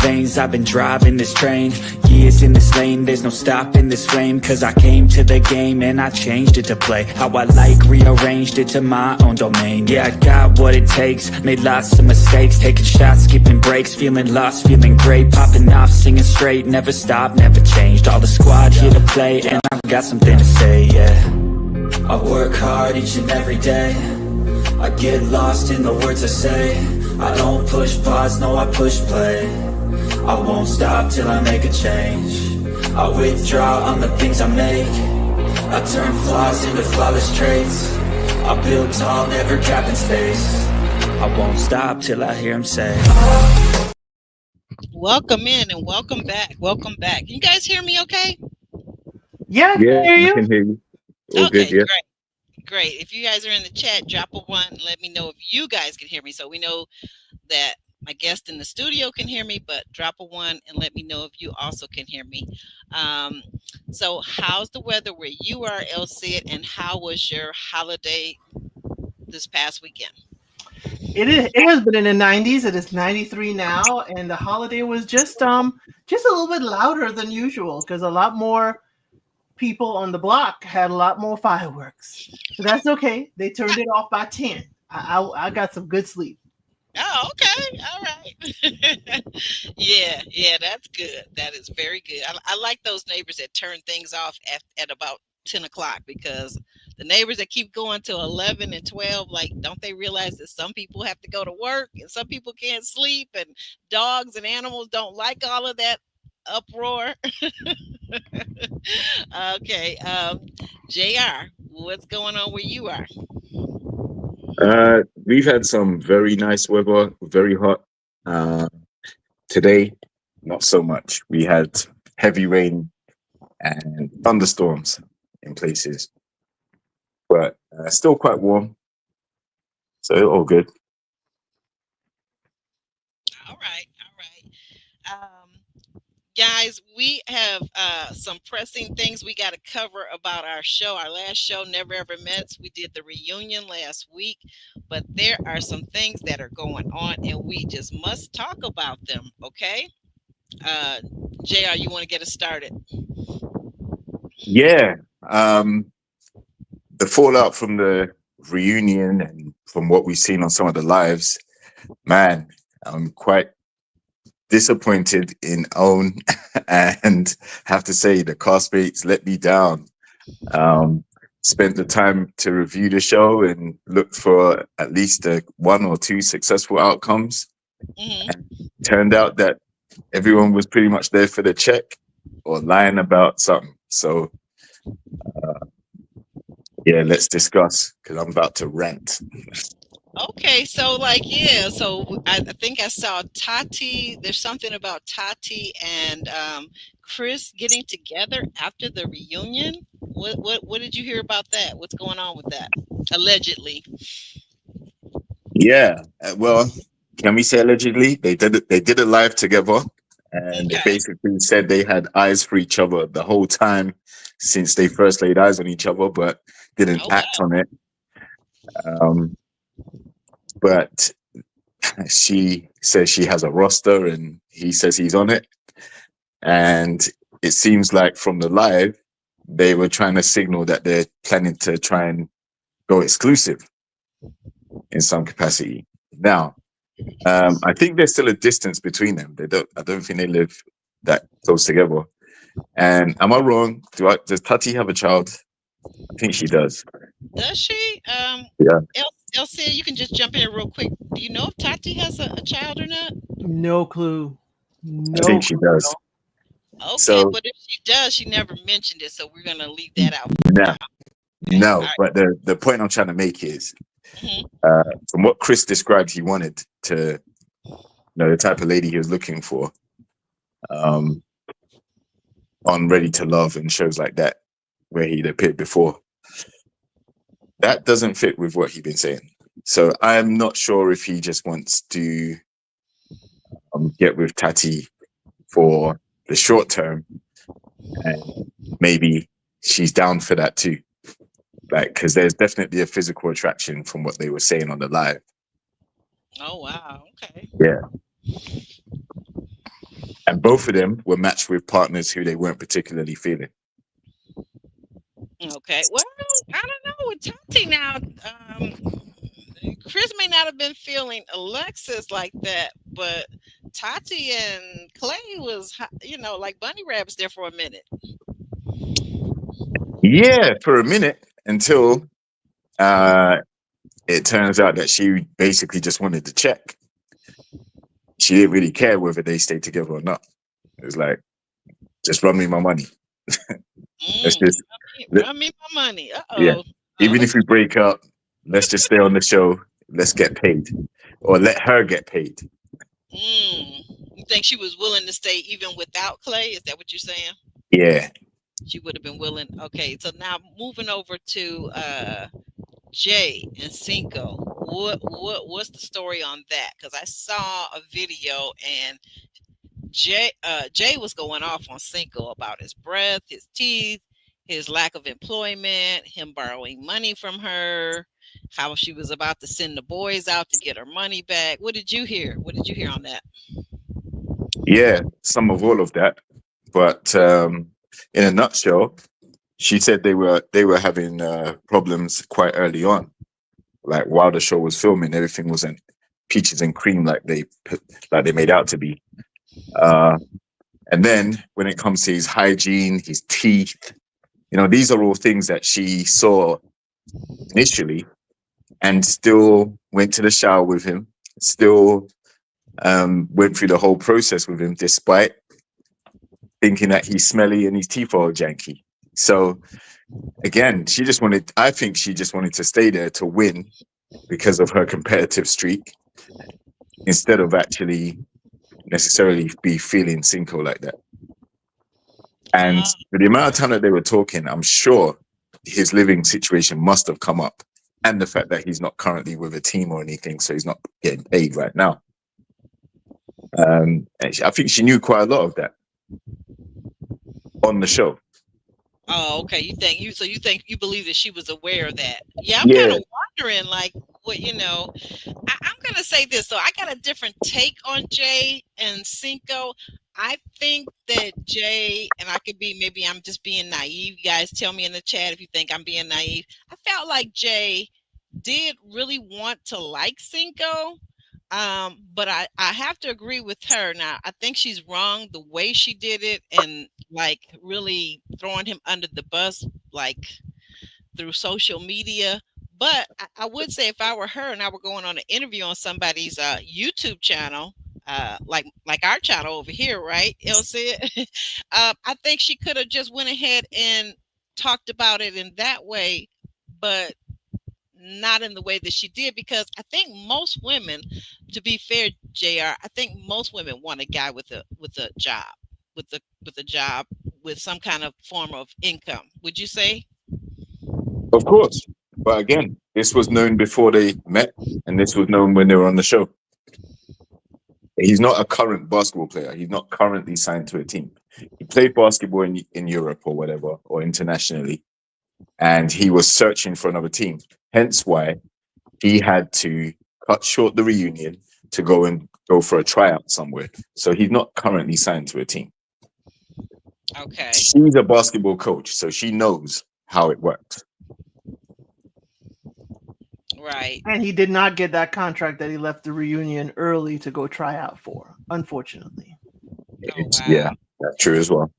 veins, I've been driving this train. Years in this lane, there's no stopping this flame. Cause I came to the game and I changed it to play how I like, rearranged it to my own domain. Yeah, I got what it takes, made lots of mistakes, taking shots, skipping breaks, feeling lost, feeling great, popping off, singing straight, never stopped, never changed. All the squad here to play and I've got something to say, yeah. I work hard each and every day, I get lost in the words I say. I don't push pause, no I push play. I won't stop till I make a change. I withdraw on the things I make. I turn flaws into flawless traits. I build tall, never cap in space. I won't stop till I hear him say, welcome in and welcome back. Welcome back. Can you guys hear me okay? Yeah, I can hear you. All okay, good, yeah. Great. If you guys are in the chat, drop a 1 and let me know if you guys can hear me. So we know that my guest in the studio can hear me, but drop a 1 and let me know if you also can hear me. So how's the weather where you are, El Cid, and how was your holiday this past weekend? It has been in the 90s. It is 93 now, and the holiday was just a little bit louder than usual because a lot more people on the block had a lot more fireworks. But that's okay. They turned it off by 10. I got some good sleep. Oh, okay. All right. yeah, that's good. That is very good. I like those neighbors that turn things off at about 10 o'clock, because the neighbors that keep going till 11 and 12, like, don't they realize that some people have to go to work and some people can't sleep, and dogs and animals don't like all of that uproar? Okay. JR, what's going on where you are? We've had some very nice weather, very hot. Today, not so much. We had heavy rain and thunderstorms in places, but still quite warm. So all good. All right. Guys, we have some pressing things we got to cover about our show. Our last show, Never Ever Met. We did the reunion last week, but there are some things that are going on, and we just must talk about them, okay? JR, you want to get us started? Yeah. The fallout from the reunion and from what we've seen on some of the lives, man, I'm quite disappointed in Own and have to say the castmates let me down. Spent the time to review the show and looked for at least 1 or 2 successful outcomes. Mm-hmm. And turned out that everyone was pretty much there for the check or lying about something. So yeah, let's discuss, because I'm about to rant. Okay, so so I think I saw Tati. There's something about Tati and Chris getting together after the reunion. What did you hear about that? What's going on with that? Allegedly. Yeah, well, can we say allegedly? They did a live together, and They basically said they had eyes for each other the whole time since they first laid eyes on each other, but didn't act on it. But she says she has a roster and he says he's on it. And it seems like from the live, they were trying to signal that they're planning to try and go exclusive in some capacity. Now, I think there's still a distance between them. I don't think they live that close together. And am I wrong? Does Tati have a child? I think she does. Does she? Yeah. Elsie, you can just jump in real quick. Do you know if Tati has a child or not? No clue. I think she does. Okay, so, but if she does, she never mentioned it, so we're gonna leave that out. No, right. But the point I'm trying to make is, from what Chris described, he wanted to, the type of lady he was looking for, on Ready to Love and shows like that, where he'd appeared before. That doesn't fit with what he's been saying. So I'm not sure if he just wants to get with Tati for the short term, and maybe she's down for that too. Like, because there's definitely a physical attraction from what they were saying on the live. Oh wow! Okay. Yeah. And both of them were matched with partners who they weren't particularly feeling. Okay. Well, I don't know with Tati now. Chris may not have been feeling Alexis like that, but Tati and Clay was, like bunny rabbits there for a minute. Yeah, for a minute, until it turns out that she basically just wanted to check. She didn't really care whether they stayed together or not. It was like, just run me my money. Let's just run me my money. Yeah. Even if we break up, let's just stay on the show. Let's get paid, or let her get paid. You think she was willing to stay even without Clay? Is that what you're saying? Yeah. She would have been willing. Okay, so now moving over to Jay and Cinco. What's the story on that? Because I saw a video and Jay was going off on Cinco about his breath, his teeth, his lack of employment, him borrowing money from her, how she was about to send the boys out to get her money back. What did you hear? What did you hear on that? Yeah, some of all of that. But in a nutshell, she said they were having problems quite early on. Like while the show was filming, everything wasn't peaches and cream like they made out to be. And then when it comes to his hygiene, his teeth, these are all things that she saw initially and still went to the shower with him, still went through the whole process with him, despite thinking that he's smelly and his teeth are all janky. So again, I think she just wanted to stay there to win because of her competitive streak, instead of actually necessarily be feeling Cinco like that. And for the amount of time that they were talking, I'm sure his living situation must have come up, and the fact that he's not currently with a team or anything, so he's not getting paid right now. And I think she knew quite a lot of that on the show. Oh, okay. You think you believe that she was aware of that? Yeah, I'm kind of wondering, like, what I'm gonna say this. So I got a different take on Jay and Cinco. I think that Jay, and maybe I'm just being naive. You guys tell me in the chat if you think I'm being naive. I felt like Jay did really want to like Cinco. But I have to agree with her. Now, I think she's wrong the way she did it, and like really throwing him under the bus, like through social media. But I would say if I were her and I were going on an interview on somebody's YouTube channel, like our channel over here, right, Elsie? I think she could have just went ahead and talked about it in that way, but not in the way that she did, because I think most women, to be fair, JR, I think most women want a guy with a job, with a job with some kind of form of income. Would you say? Of course. But again, this was known before they met, and this was known when they were on the show. He's not a current basketball player. He's not currently signed to a team. He played basketball in Europe or whatever, or internationally, and he was searching for another team. Hence why he had to cut short the reunion to go for a tryout somewhere. So he's not currently signed to a team. Okay. She's a basketball coach, so she knows how it works. Right. And he did not get that contract that he left the reunion early to go try out for, unfortunately. Wow. Yeah, that's true as well.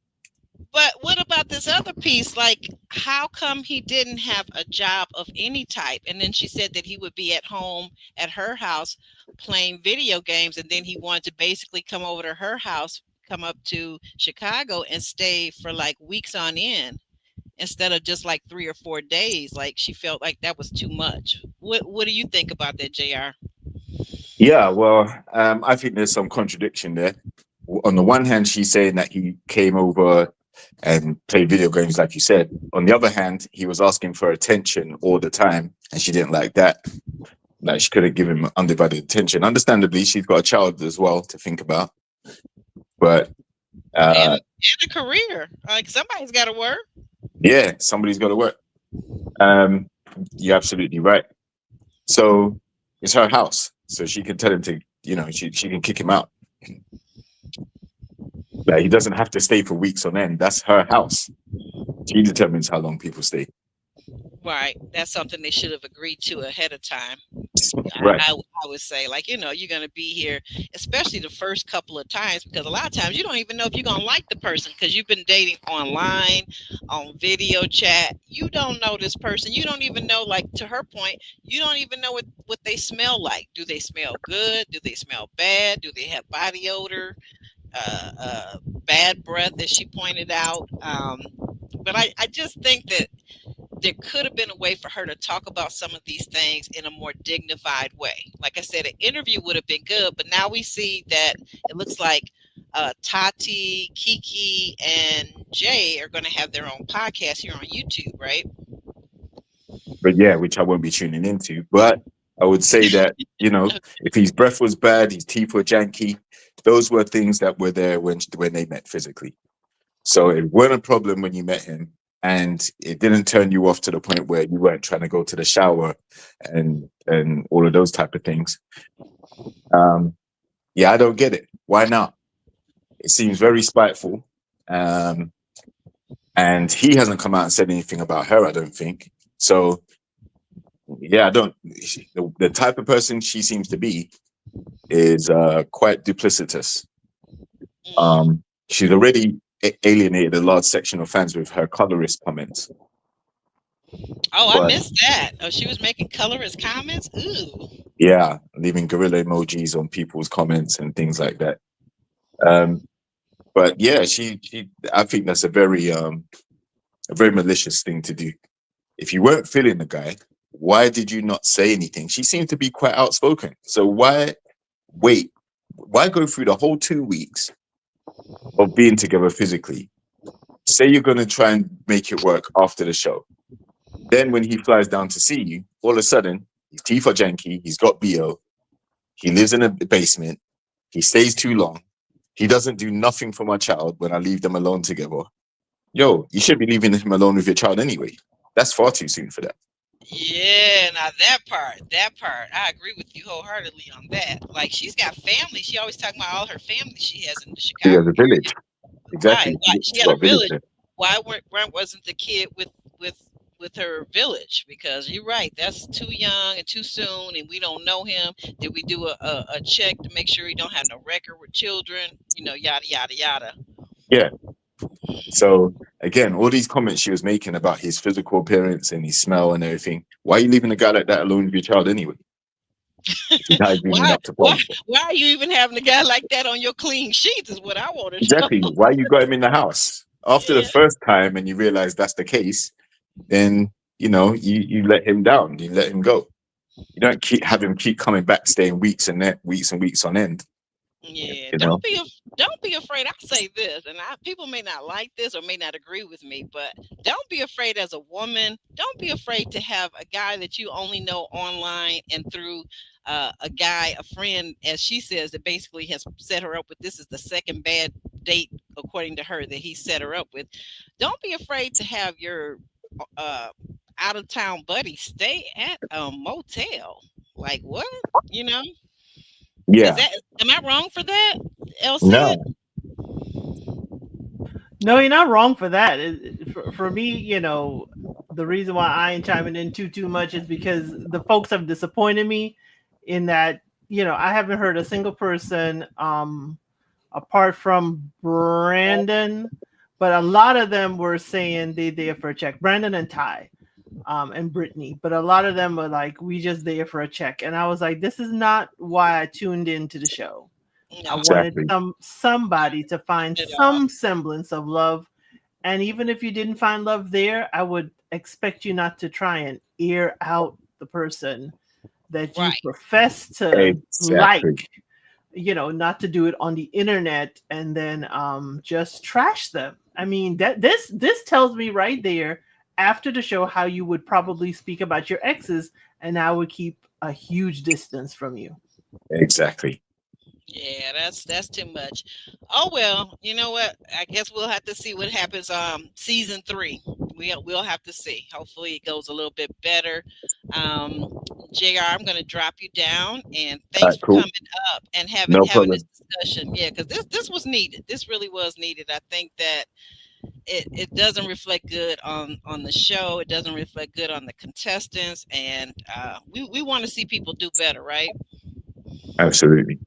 But what about this other piece? Like, how come he didn't have a job of any type? And then she said that he would be at home at her house playing video games, and then he wanted to basically come over to her house, come up to Chicago and stay for like weeks on end, instead of just like 3 or 4 days. Like, she felt like that was too much. What do you think about that, JR? Yeah, well, I think there's some contradiction there. On the one hand, she's saying that he came over and played video games, like you said. On the other hand, he was asking for attention all the time, and she didn't like that. Like, she couldn't give him undivided attention. Understandably, she's got a child as well to think about. But and a career. Like, somebody's got to work. Yeah, somebody's got to work. You're absolutely right. So it's her house, so she can tell him to, she can kick him out. Like, he doesn't have to stay for weeks on end. That's her house. She determines how long people stay. Right. That's something they should have agreed to ahead of time. Right. I would say, like, you're going to be here, especially the first couple of times, because a lot of times you don't even know if you're going to like the person because you've been dating online, on video chat. You don't know this person. You don't even know, like, to her point, you don't even know what they smell like. Do they smell good? Do they smell bad? Do they have body odor? Bad breath, as she pointed out. But I just think that there could have been a way for her to talk about some of these things in a more dignified way. Like I said, an interview would have been good, but now we see that it looks like Tati, Kiki, and Jay are going to have their own podcast here on YouTube, right? But yeah, which I won't be tuning into. But I would say that, if his breath was bad, his teeth were janky, those were things that were there when they met physically. So it weren't a problem when you met him, and it didn't turn you off to the point where you weren't trying to go to the shower and all of those type of things. Yeah, I don't get it. Why not? It seems very spiteful. And he hasn't come out and said anything about her, I don't think. So yeah, I don't. The type of person she seems to be is quite duplicitous. She's already alienated a large section of fans with her colorist comments. Oh, I missed that. Oh, she was making colorist comments? Ooh. Yeah, leaving gorilla emojis on people's comments and things like that. But yeah, she I think that's a very malicious thing to do. If you weren't feeling the guy, why did you not say anything? She seemed to be quite outspoken. So why wait? Why go through the whole 2 weeks of being together physically? Say you're going to try and make it work after the show. Then when he flies down to see you, all of a sudden, his teeth are janky, he's got BO, he lives in a basement, he stays too long, he doesn't do nothing for my child when I leave them alone together. Yo, you should be leaving him alone with your child anyway. That's far too soon for that. Yeah, now that part, I agree with you wholeheartedly on that. Like, she's got family. She always talking about all her family she has in the She Chicago has a village. Exactly. Right. Why, she had a village. Why wasn't the kid with her village? Because you're right, that's too young and too soon, and we don't know him. Did we do a check to make sure he don't have no record with children? Yada yada yada. Yeah. So again, all these comments she was making about his physical appearance and his smell and everything. Why are you leaving a guy like that alone with your child anyway? Why are you even having a guy like that on your clean sheets is what I wanted to know. Exactly. Why you got him in the house? After the first time and you realize that's the case, then you let him down. You let him go. You don't have him keep coming back, staying weeks and weeks on end. Yeah, don't be afraid. I say this, and people may not like this or may not agree with me, but don't be afraid as a woman. Don't be afraid to have a guy that you only know online and through a friend, as she says, that basically has set her up with. This is the second bad date, according to her, that he set her up with. Don't be afraid to have your out of town buddy stay at a motel. Like what? Yeah. Am I wrong for that, LC? No, you're not wrong for that. For me, the reason why I ain't chiming in too much is because the folks have disappointed me in that, I haven't heard a single person apart from Brandon, but a lot of them were saying they there for a check. Brandon and Ty. And Brittany, but a lot of them were like, we just there for a check. And I was like, this is not why I tuned into the show. No. I wanted somebody to find some semblance of love. And even if you didn't find love there, I would expect you not to try and air out the person that you profess to like, not to do it on the internet and then just trash them. I mean, that this tells me right there after the show how you would probably speak about your exes, and I would keep a huge distance from you. Exactly. Yeah, that's too much. Oh well, you know what? I guess we'll have to see what happens season 3. We'll have to see. Hopefully, it goes a little bit better. Jr., I'm going to drop you down, and All thanks right, for cool. coming up and having No having this problem. discussion. Yeah, because this was needed. This really was needed. I think that it doesn't reflect good on the show. It doesn't reflect good on the contestants, and we want to see people do better, right? Absolutely.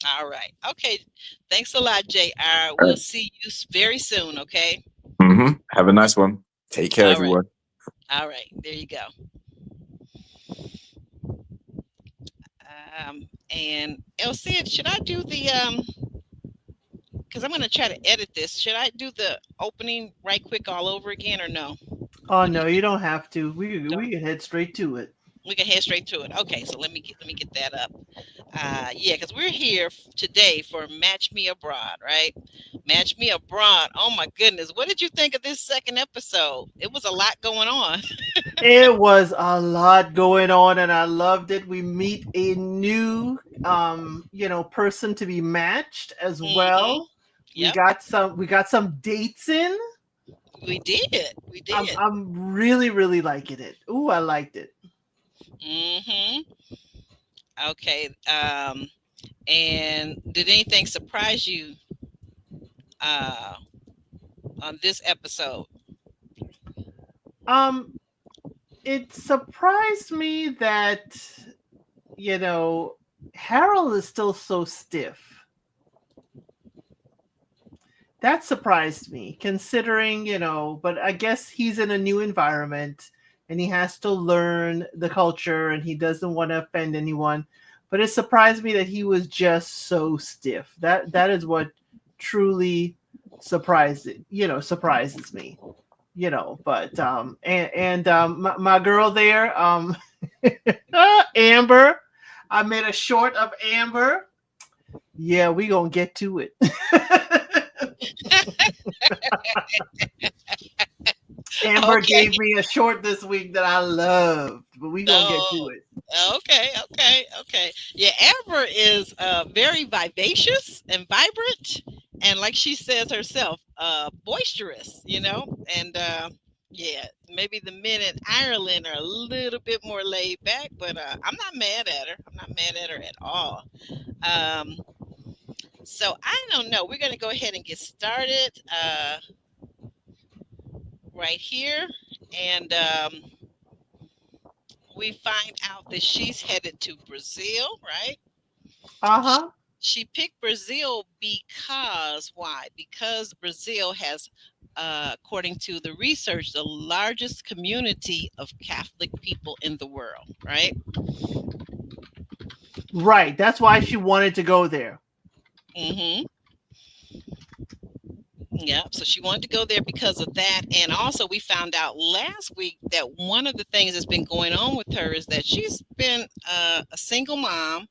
All right. Okay. Thanks a lot, JR. All We'll right. see you very soon. Okay. Have a nice one. Take care, All right. everyone. All right. There you go. And LC, should I do the because I'm going to try to edit this. Should I do the opening right quick all over again or no? Oh What do no, you you think? don't have to. We Don't- can head straight to it. We can head straight to it. Okay, so let me get that up. Yeah, because we're here today for Match Me Abroad, right? Match Me Abroad. Oh my goodness, what did you think of this second episode? It was a lot going on. It was a lot going on, and I loved it. We meet a new, person to be matched as Hmm. well. Yep, We got some dates in. we did. We did. I'm really really liking it. Ooh, I liked it. Hmm. Okay. And did anything surprise you uh, on this episode? Um, it surprised me that Harold is still so stiff. That surprised me, considering, but I guess he's in a new environment and he has to learn the culture and he doesn't want to offend anyone. But it surprised me that he was just so stiff. That is what truly surprises me. But my girl there, Amber, I made a short of Amber. Yeah, we gonna get to it. Amber Okay. gave me a short this week that I loved, but we gonna get to Oh, it. okay. Yeah, Amber is very vivacious and vibrant, and like she says herself, boisterous. And yeah, maybe the men in Ireland are a little bit more laid back, but I'm not mad at her. I'm not mad at her at all. Um, so I don't know. We're gonna go ahead and get started right here, and we find out that she's headed to Brazil, right? She, Uh-huh. she picked Brazil because why? Because Brazil has, according to the research, the largest community of Catholic people in the world, right? Right. That's why she wanted to go there. Mm-hmm. Yeah, so she wanted to go there because of that. And also, we found out last week that one of the things that's been going on with her is that she's been a single mom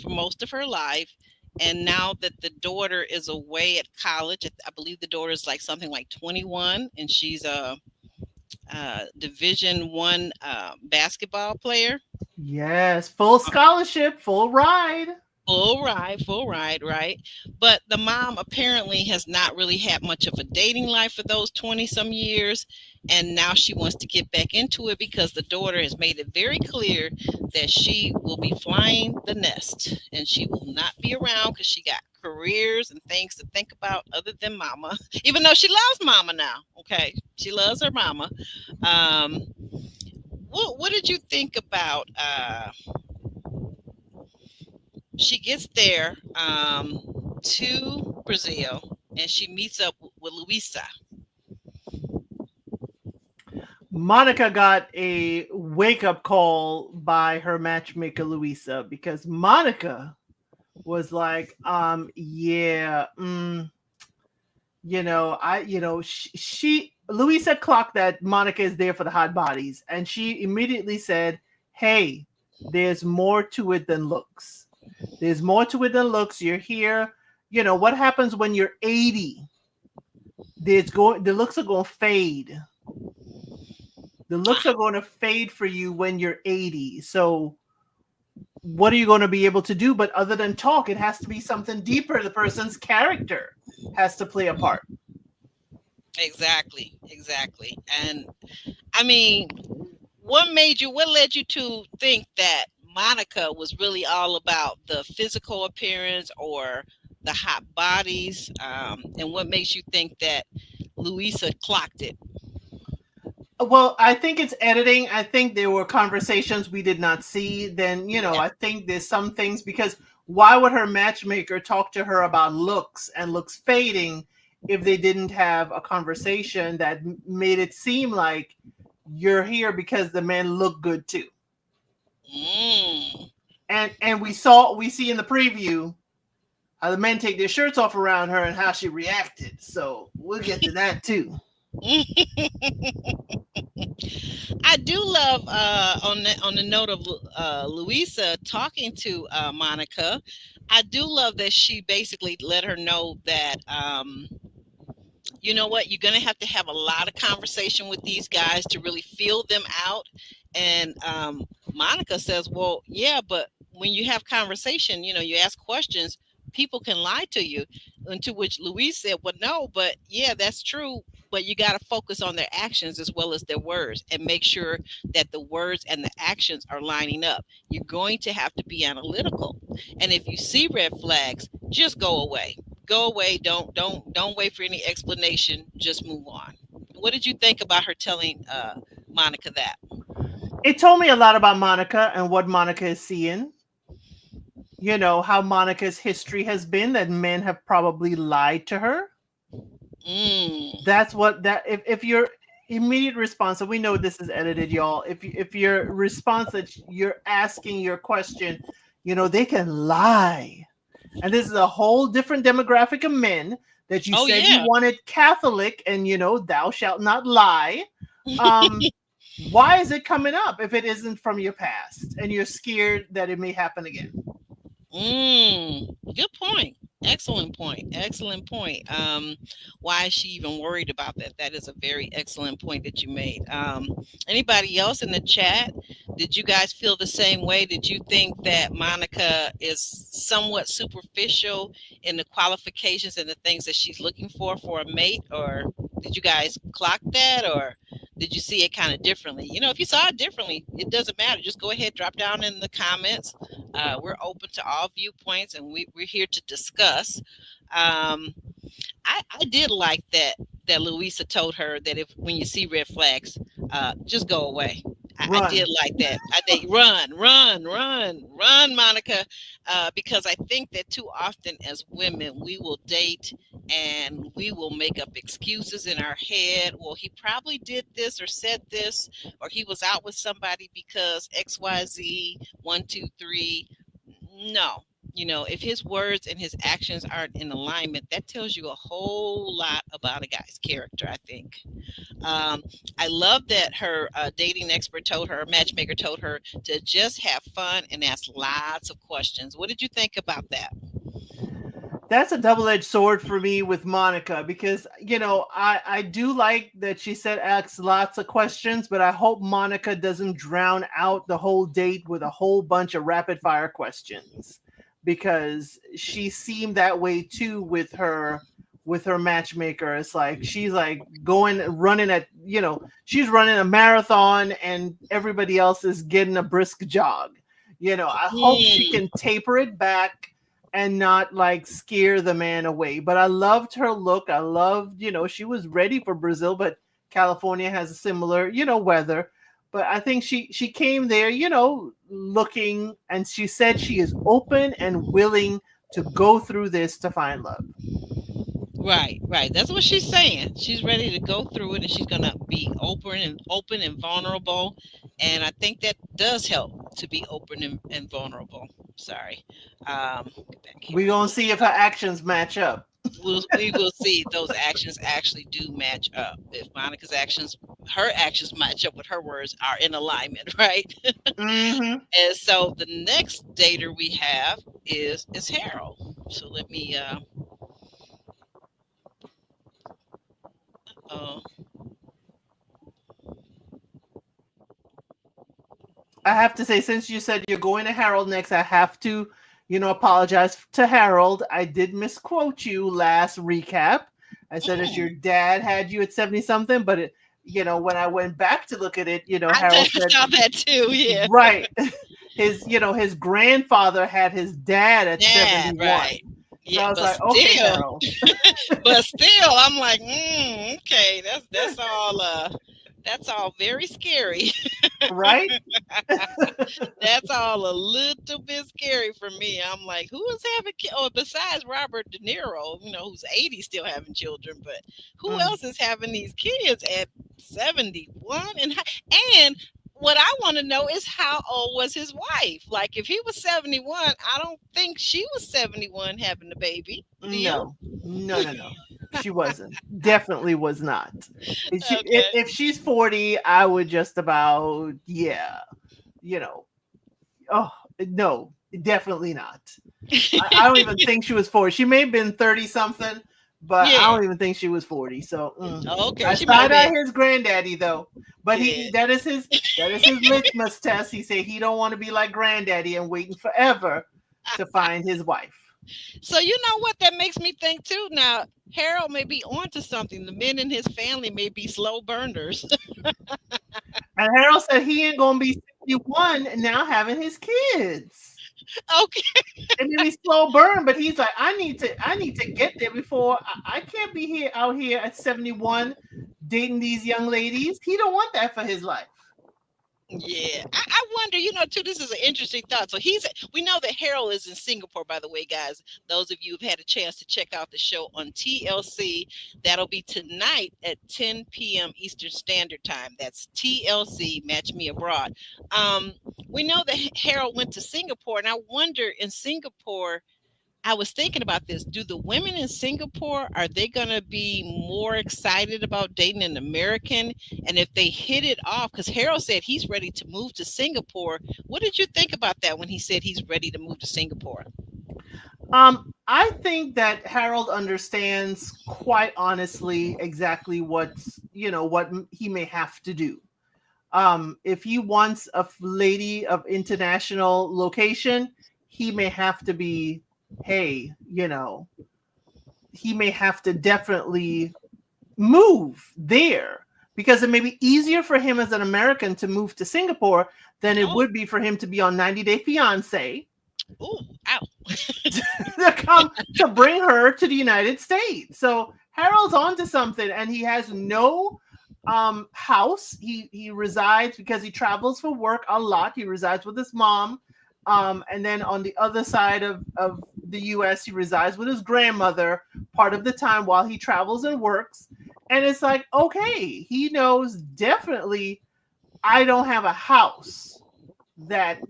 for most of her life. And now that the daughter is away at college, I believe the daughter is like something like 21, and she's a Division 1 basketball player. Yes, full scholarship, full ride. Full ride, right? But the mom apparently has not really had much of a dating life for those 20 some years. And now she wants to get back into it because the daughter has made it very clear that she will be flying the nest and she will not be around because she got careers and things to think about other than mama, even though she loves mama now. Okay. She loves her mama. Um, what did you think about she gets there to Brazil and she meets up with Luisa. Monica got a wake-up call by her matchmaker Luisa because Monica was like, yeah, she Luisa clocked that Monica is there for the hot bodies, and she immediately said, hey, there's more to it than looks. There's more to it than looks. You're here. What happens when you're 80? The looks are going to fade. The looks are going to fade for you when you're 80. So what are you going to be able to do? But other than talk, it has to be something deeper. The person's character has to play a part. Exactly. And I mean, what led you to think that Monica was really all about the physical appearance or the hot bodies? And what makes you think that Louisa clocked it? Well, I think it's editing. I think there were conversations we did not see. Then, Yeah. I think there's some things because why would her matchmaker talk to her about looks and looks fading if they didn't have a conversation that made it seem like you're here because the men look good too. Mm. And we see in the preview how the men take their shirts off around her and how she reacted. So we'll get to that too. I do love on the note of Louisa talking to Monica. I do love that she basically let her know that you know what, you're going to have a lot of conversation with these guys to really feel them out. And Monica says, well, yeah, but when you have conversation, you ask questions, people can lie to you. And to which Louise said, well, no, but yeah, that's true, but you got to focus on their actions as well as their words and make sure that the words and the actions are lining up. You're going to have to be analytical, and if you see red flags, just go away. Go away. Don't wait for any explanation. Just move on. What did you think about her telling Monica that? It told me a lot about Monica and what Monica is seeing. How Monica's history has been, that men have probably lied to her. That's what that if your immediate response, and we know this is edited, y'all. If your response that you're asking your question, they can lie. And this is a whole different demographic of men that you said you wanted Catholic and thou shalt not lie. Why is it coming up if it isn't from your past and you're scared that it may happen again? Good point. Excellent point. Excellent point. Why is she even worried about that? That is a very excellent point that you made. Anybody else in the chat? Did you guys feel the same way? Did you think that Monica is somewhat superficial in the qualifications and the things that she's looking for a mate? Or did you guys clock that? Or did you see it kind of differently? If you saw it differently, it doesn't matter. Just go ahead, drop down in the comments. We're open to all viewpoints, and we're here to discuss. I did like that Louisa told her that if when you see red flags, just go away. I did like that. I think run, Monica, because I think that too often as women we will date and we will make up excuses in our head. Well, he probably did this or said this, or he was out with somebody because XYZ 1, 2, 3. No. If his words and his actions aren't in alignment, that tells you a whole lot about a guy's character, I think. I love that her dating expert told her, matchmaker told her to just have fun and ask lots of questions. What did you think about that? That's a double-edged sword for me with Monica because, I do like that she said ask lots of questions, but I hope Monica doesn't drown out the whole date with a whole bunch of rapid-fire questions, because she seemed that way too with her matchmaker. It's like she's like running at, she's running a marathon and everybody else is getting a brisk jog. I hope she can taper it back and not like scare the man away. But I loved her look. I loved, she was ready for Brazil, but California has a similar, weather. But I think she came there, looking, and she said she is open and willing to go through this to find love. Right. That's what she's saying. She's ready to go through it, and she's gonna be open and vulnerable. And I think that does help to be open and vulnerable. Sorry. We're gonna see if her actions match up. We will see if those actions actually do match up. If Monica's actions, her actions match up with her words, are in alignment, right? Mm-hmm. And so the next dater we have is Harold. So let me I have to say, since you said you're going to Harold next, I have to, apologize to Harold. I did misquote you last recap I said that your dad had you at 70 something, but it, when I went back to look at it, Harold said, saw that too. Yeah. right. His grandfather had his dad at 71. Right. So Yeah, I was but like, okay, still, Harold. but still, I'm like, okay, that's all very scary. Right? That's all a little bit scary for me. I'm like, who is having kids? Oh, besides Robert De Niro, who's 80 still having children, but who else is having these kids at 71? And what I want to know is how old was his wife? Like, if he was 71, I don't think she was 71 having the baby. No. She wasn't. Definitely was not. If she's 40, I would just about, oh, no, definitely not. I don't even think she was 40. She may have been 30 something, but I don't even think she was 40. So okay, I found out his granddaddy though. But Yeah. that is his litmus test. He said he don't want to be like granddaddy and waiting forever to find his wife. So you know what that makes me think too. Now Harold may be onto something. The men in his family may be slow burners. And Harold said he ain't gonna be 61 now having his kids. Okay. It may be slow burn, but he's like, I need to get there before I can't be out here at 71 dating these young ladies. He don't want that for his life. Yeah, I wonder, too, this is an interesting thought. So we know that Harold is in Singapore, by the way, guys. Those of you who've had a chance to check out the show on TLC, that'll be tonight at 10 p.m. Eastern Standard Time. That's TLC, Match Me Abroad. We know that Harold went to Singapore, and I wonder in Singapore, I was thinking about this. Do the women in Singapore, are they going to be more excited about dating an American? And if they hit it off, because Harold said he's ready to move to Singapore. What did you think about that when he said he's ready to move to Singapore? I think that Harold understands, quite honestly, exactly what he may have to do. If he wants a lady of international location, he may have to be, hey, he may have to definitely move there, because it may be easier for him as an American to move to Singapore than it would be for him to be on 90 Day Fiance. Ooh, ow. to bring her to the United States. So Harold's onto something, and he has no house. He resides, because he travels for work a lot. He resides with his mom. And then on the other side of the US, he resides with his grandmother part of the time while he travels and works. And it's like, okay, he knows definitely I don't have a house that,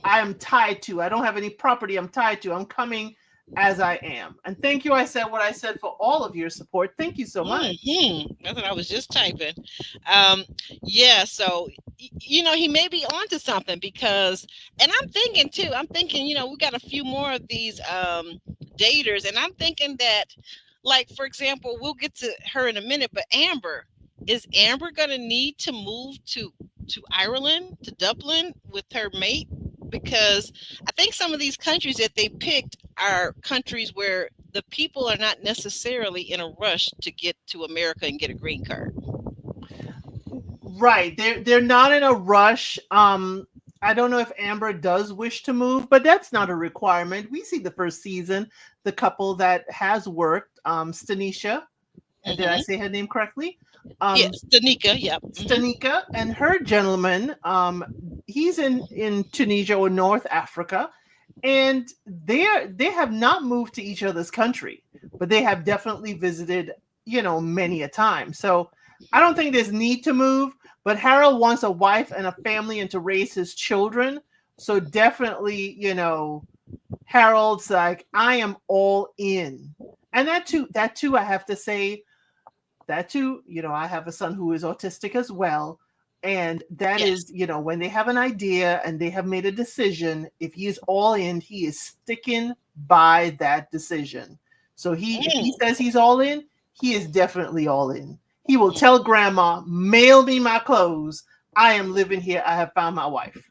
I am tied to. I don't have any property I'm tied to. I'm coming as I am. And thank you. I said what I said for all of your support. Thank you so much. That's what I was just typing. Yeah, so he may be onto something, because, and I'm thinking, we got a few more of these daters, and I'm thinking that, like, for example, we'll get to her in a minute, but is Amber gonna need to move to Ireland, to Dublin with her mate? Because I think some of these countries that they picked are countries where the people are not necessarily in a rush to get to America and get a green card. Right. They're not in a rush. I don't know if Amber does wish to move, but that's not a requirement. We see the first season, the couple that has worked, Stanisha. Mm-hmm. Did I say her name correctly? Yes, Stanika. Yep. Stanika and her gentleman. He's in Tunisia or North Africa, and they have not moved to each other's country, but they have definitely visited, many a time. So I don't think there's need to move, but Harold wants a wife and a family and to raise his children. So definitely, Harold's like, I am all in. And that too, I have to say, that too, I have a son who is autistic as well. And that is, when they have an idea and they have made a decision, if he is all in, he is sticking by that decision. So if he says he's all in, he is definitely all in. He will tell grandma, mail me my clothes. I am living here. I have found my wife.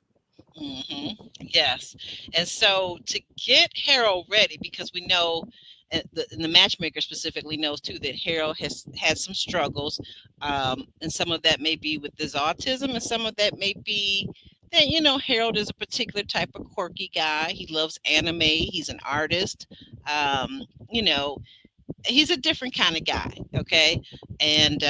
Yes. And so to get Harold ready, because we know and the matchmaker specifically knows too that Harold has had some struggles, and some of that may be with his autism, and some of that may be that Harold is a particular type of quirky guy. He loves anime. He's an artist. Um, you know, he's a different kind of guy. Okay, and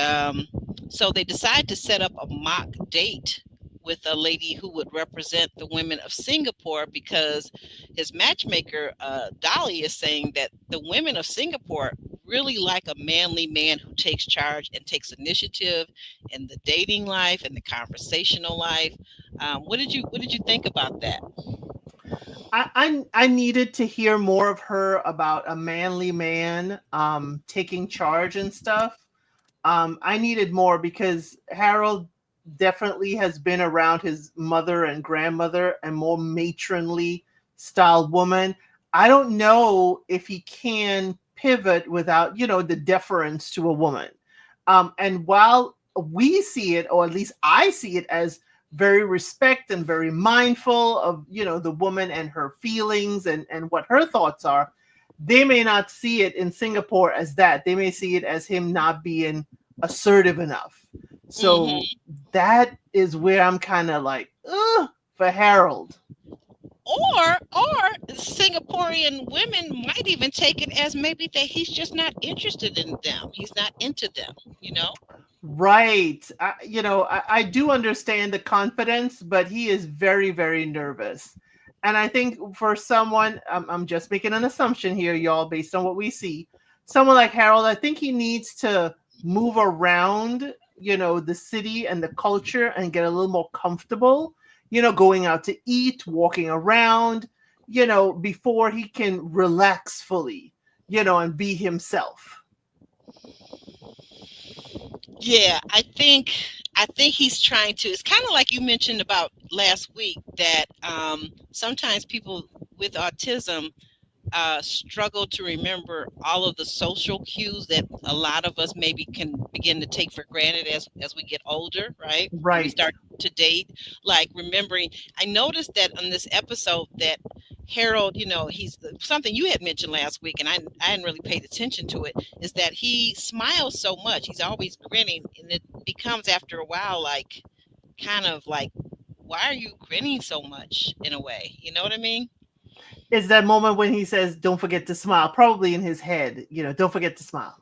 so they decide to set up a mock date with a lady who would represent the women of Singapore, because his matchmaker, Dolly, is saying that the women of Singapore really like a manly man who takes charge and takes initiative in the dating life and the conversational life. What did you think about that? I needed to hear more of her about a manly man taking charge and stuff. I needed more because Harold definitely has been around his mother and grandmother and more matronly style woman. I don't know if he can pivot without, the deference to a woman. And while we see it, or at least I see it as very respect and very mindful of, the woman and her feelings and what her thoughts are, they may not see it in Singapore as that. They may see it as him not being assertive enough. So that is where I'm kind of like, ugh, for Harold. Or Singaporean women might even take it as maybe that he's just not interested in them. He's not into them. Right. I do understand the confidence, but he is very, very nervous. And I think for someone, I'm just making an assumption here, y'all, based on what we see. Someone like Harold, I think he needs to move around, the city and the culture and get a little more comfortable, going out to eat, walking around, before he can relax fully, and be himself. Yeah, I think he's trying to. It's kind of like you mentioned about last week that sometimes people with autism struggle to remember all of the social cues that a lot of us maybe can begin to take for granted as we get older, right? When we Right. start to date, like remembering. I noticed that on this episode that Harold, he's something you had mentioned last week, and I hadn't really paid attention to it, is that he smiles so much. He's always grinning, and it becomes after a while like kind of like, why are you grinning so much in a way? You know what I mean? It's that moment when he says, "Don't forget to smile," probably in his head, "Don't forget to smile."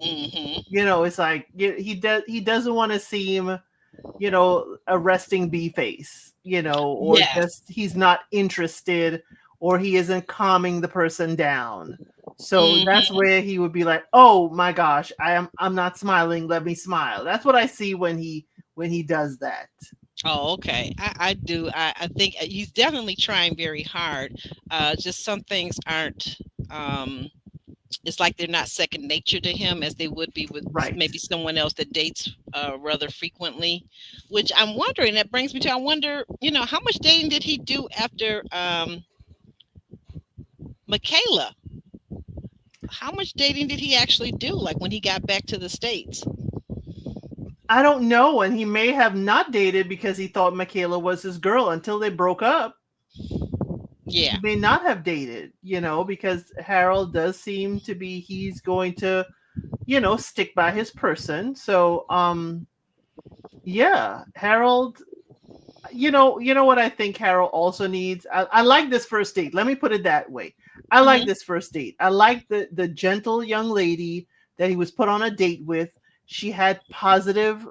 Hmm. It's like he doesn't want to seem, a resting bee face, or Yes. just he's not interested, or he isn't calming the person down. So that's Hmm. where he would be like, "Oh my gosh, I'm not smiling. Let me smile." That's what I see when he does that. Oh, okay. I do. I think he's definitely trying very hard. Just some things aren't. Um, it's like they're not second nature to him as they would be with Right. maybe someone else that dates rather frequently. Which I'm wondering. That brings me to. I wonder. How much dating did he do after Michaela? How much dating did he actually do? Like when he got back to the States? I don't know, and he may have not dated because he thought Michaela was his girl until they broke up. Yeah. He may not have dated, because Harold does seem to be he's going to, stick by his person. So yeah, Harold, you know what I think Harold also needs? I like this first date. Let me put it that way. I like Hmm. this first date. I like the gentle young lady that he was put on a date with. She had positive,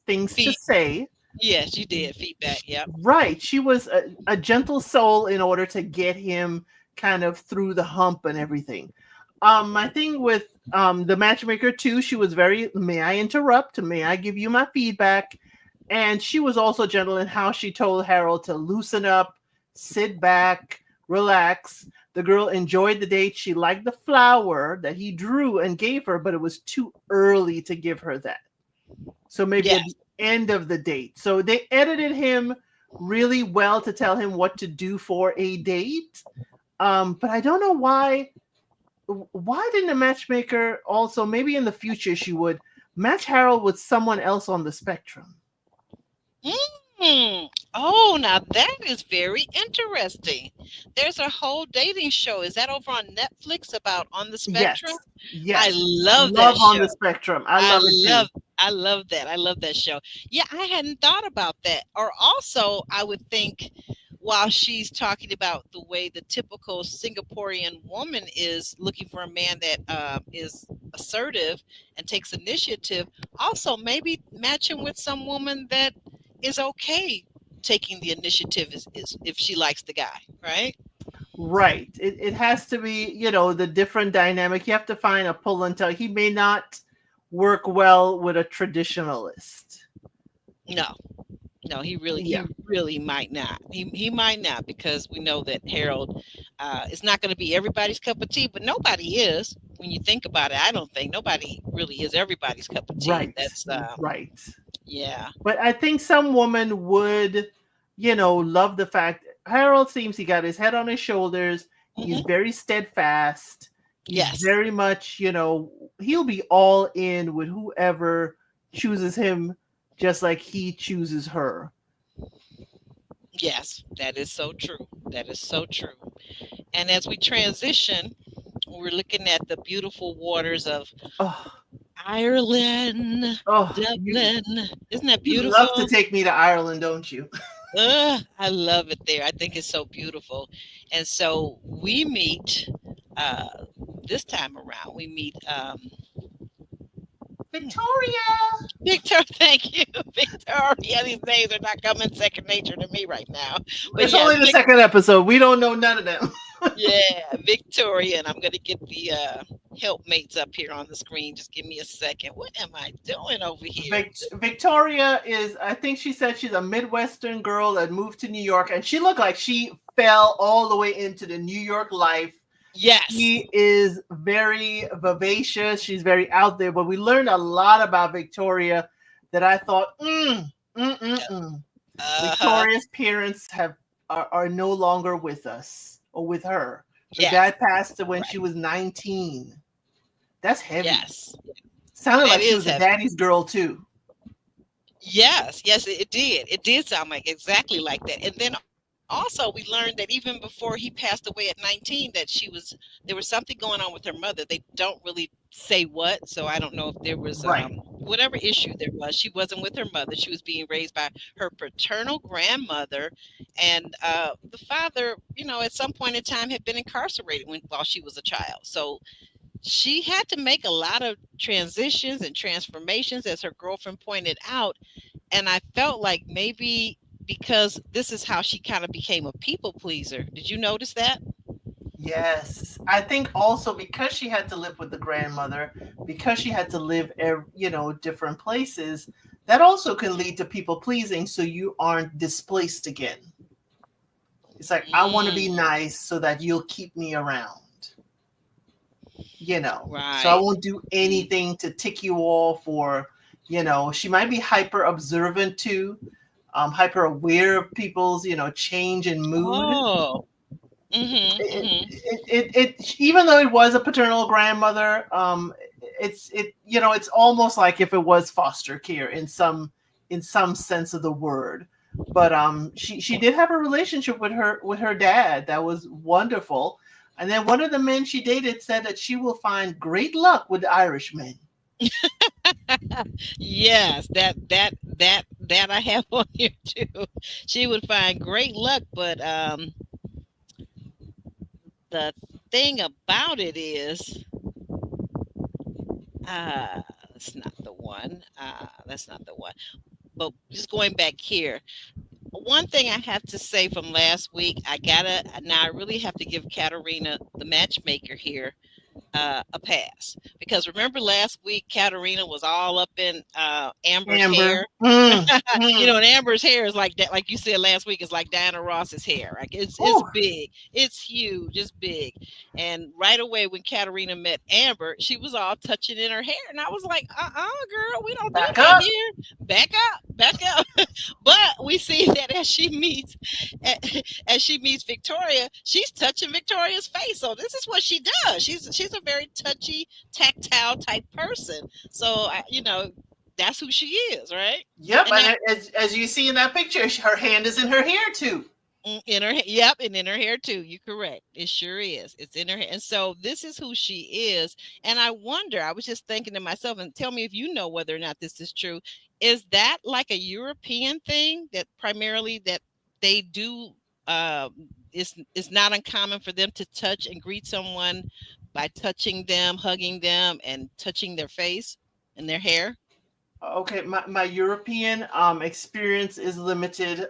things to say. Yes, you did feedback. Yep. Right. She was a gentle soul in order to get him kind of through the hump and everything. My thing with the matchmaker too, she was very, may I interrupt? May I give you my feedback? And she was also gentle in how she told Harold to loosen up, sit back, relax. The girl enjoyed the date. She liked the flower that he drew and gave her, but it was too early to give her that. So maybe at Yes. the end of the date. So they edited him really well to tell him what to do for a date. But I don't know why. Why didn't a matchmaker also, maybe in the future she would match Harold with someone else on the spectrum? Mm, Oh, now that is very interesting. There's a whole dating show. Is that over on Netflix about On the Spectrum? Yes, I yes. love that Love on show. the Spectrum. I I love it too. love I love that. I love that show. Yeah, I hadn't thought about that. Or also, I would think while she's talking about the way the typical Singaporean woman is looking for a man that is assertive and takes initiative, also maybe matching with some woman that is okay taking the initiative is if she likes the guy, right? Right. It has to be, the different dynamic. You have to find a pull and tug. He may not work well with a traditionalist. No, no, Yeah. he really might not. He might not because we know that Harold is not going to be everybody's cup of tea, but nobody is when you think about it. I don't think nobody really is everybody's cup of tea. Right. That's Right. yeah. But I think some woman would, love the fact Harold seems he got his head on his shoulders. He's Hmm. very steadfast. He's Yes, very much, he'll be all in with whoever chooses him, just like he chooses her. yes, that is so true. That is so true. And as we transition, we're looking at the beautiful waters of Oh, Ireland, you Dublin. Isn't that you love to beautiful? take me to Ireland, don't you? I love it there. I think it's so beautiful. And so we meet uh, this time around. We meet Victoria. Victor. Thank you, Victoria. These names are not coming second nature to me right now. But It's yes, only the second episode. We don't know none of them. yeah, Victoria. And I'm going to get the helpmates up here on the screen. Just give me a second. What am I doing over here? Victoria is, I think she said she's a Midwestern girl that moved to New York, and she looked like she fell all the way into the New York life. Yes. She is very vivacious. She's very out there, but we learned a lot about Victoria that I thought, Uh-huh. Victoria's parents are no longer with us or with her. Her Yes. dad passed when Right. she was 19. That's heavy. Yes. Sounded That like she is was a heavy. daddy's girl too. Yes, yes, it did. It did sound like exactly like that. And then also we learned that even before he passed away at 19, that there was something going on with her mother. They don't really say what, so I don't know if there was Right. whatever issue there was. She wasn't with her mother. She was being raised by her paternal grandmother, and the father, at some point in time had been incarcerated while she was a child. So she had to make a lot of transitions and transformations, as her girlfriend pointed out. And I felt like maybe because this is how she kind of became a people pleaser. Did you notice that? Yes. I think also because she had to live with the grandmother, because she had to live, different places, that also can lead to people pleasing so you aren't displaced again. It's like, I want to be Mm, nice so that you'll keep me around. So I right. won't do Mm. anything to tick you off, or she might be hyper observant too, hyper aware of people's change in mood. Oh. Mm-hmm. it, Mm-hmm. Even though it was a paternal grandmother, it's almost like if it was foster care in some sense of the word. But she did have a relationship with her dad that was wonderful. And then one of the men she dated said that she will find great luck with the Irish men. Yes, that I have on here too. She would find great luck, but the thing about it is, that's not the one. That's not the one. But just going back here, one thing I have to say from last week, now I really have to give Katarina, the matchmaker here, a pass, because remember last week Katarina was all up in Amber's Amber. hair. Mm. And Amber's hair is like that, like you said last week, is like Diana Ross's hair. Like it's Ooh, big, it's huge, it's big. And right away when Katarina met Amber, she was all touching in her hair, and I was like, girl, we don't do back that up. here. Back up, back up. But we see that as she meets Victoria, she's touching Victoria's face. So this is what she does. She's a very touchy, tactile type person. So that's who she is, right? Yep, And and as you see in that picture, her hand is in her hair too. in her, yep, and in her hair too. You're correct. It sure is. It's in her hair. And so this is who she is. And I wonder, I was just thinking to myself, and tell me if you know whether or not this is true. Is that like a European thing that primarily that they do? It's not uncommon for them to touch and greet someone by touching them, hugging them, and touching their face and their hair. Okay, my European experience is limited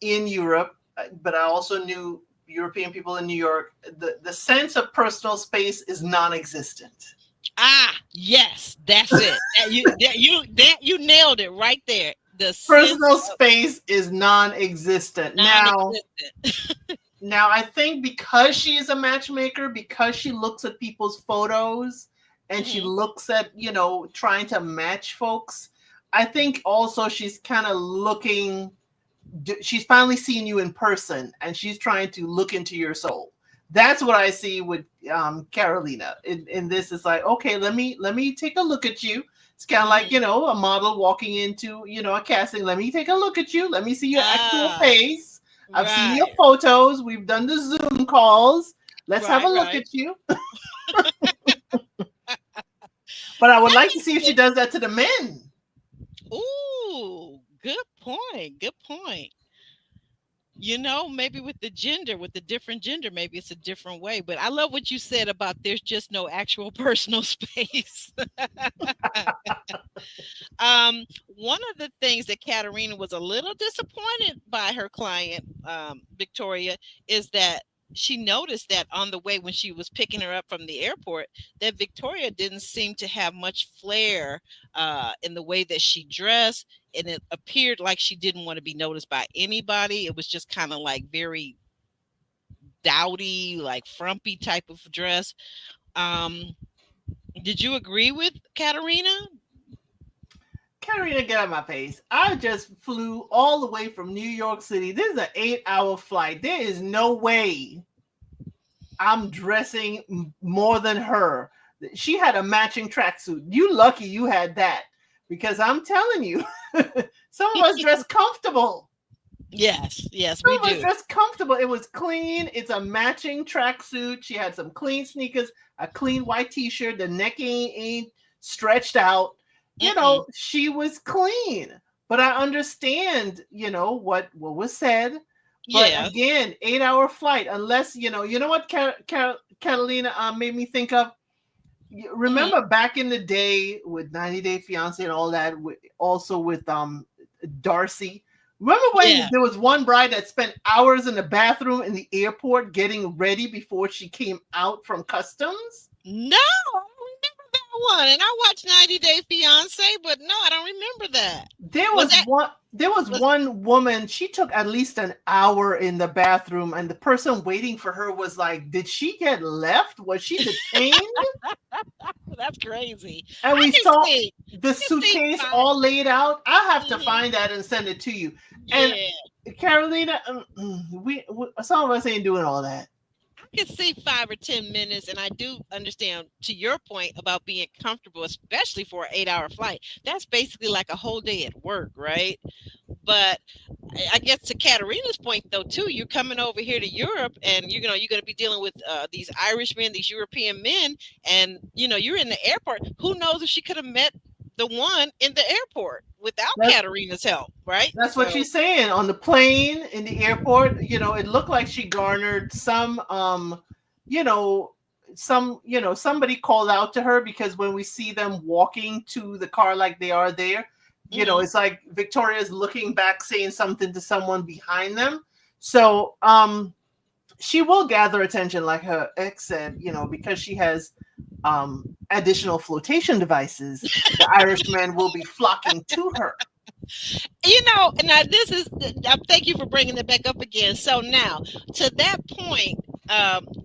in Europe, but I also knew European people in New York. The sense of personal space is non-existent. Ah, yes, that's it. You nailed it right there. The Personal sense of space is non-existent. non-existent. Now I think because she is a matchmaker, because she looks at people's photos and she Mhm. looks at, trying to match folks, I think also she's kind of looking, she's finally seen you in person and she's trying to look into your soul. That's what I see with Carolina. In this, it's like, okay, let me take a look at you. It's kind of like, a model walking into, a casting. Let me take a look at you. Let me see your actual Ah, face. I've seen your right, photos. We've done the Zoom calls. Let's have a right, look right. at you. But I would That like to makes see if she sense. does that to the men. Ooh, good point. Good point. Maybe with the different gender, maybe it's a different way. But I love what you said about there's just no actual personal space. One of the things that Katerina was a little disappointed by her client, Victoria, is that she noticed that on the way when she was picking her up from the airport, that Victoria didn't seem to have much flair in the way that she dressed, and it appeared like she didn't want to be noticed by anybody. It was just kind of like very dowdy, like frumpy type of dress. Um, did you agree with Katerina? Karina, get out of my face. I just flew all the way from New York City. This is an 8-hour flight. There is no way I'm dressing more than her. She had a matching tracksuit. You lucky you had that. Because I'm telling you, some of us dress comfortable. Yes, yes, Some we of us do. dress comfortable. It was clean. It's a matching tracksuit. She had some clean sneakers, a clean white t-shirt. The neck ain't stretched out. Mm-mm. She was clean. But I understand, what was said. But Yes. again, 8-hour flight. Unless what Catalina made me think of. Mhm. Remember back in the day with 90 Day Fiance and all that. Also with Darcy. Remember when Yeah. there was one bride that spent hours in the bathroom in the airport getting ready before she came out from customs? No, I don't remember that one. And I watched 90 Day Fiance, but no, I don't remember that. There Was was that one. There was was one woman. She took at least an hour in the bathroom, and the person waiting for her was like, "Did she get left? Was she detained?" that's crazy. And I we can saw see. the I can see suitcase fine. all laid out. I have to Mhm. find that and send it to you. And Yeah. Carolina, we some of us ain't doing all that. I can see 5 or 10 minutes, and I do understand to your point about being comfortable, especially for an 8-hour flight. That's basically like a whole day at work, right? But I guess to Katerina's point though too, you're coming over here to Europe, and you're going to be dealing with these Irishmen, these European men, and you're in the airport. Who knows if she could have met the one in the airport without That's Katerina's help, right? That's what So she's saying. On the plane, in the airport, it looked like she garnered some you know, somebody called out to her because when we see them walking to the car like they are there, mhm. it's like Victoria's looking back saying something to someone behind them. So she will gather attention, like her ex said, because she has additional flotation devices. The Irishmen will be flocking to her. Now this is. Thank you for bringing it back up again. So now, to that point,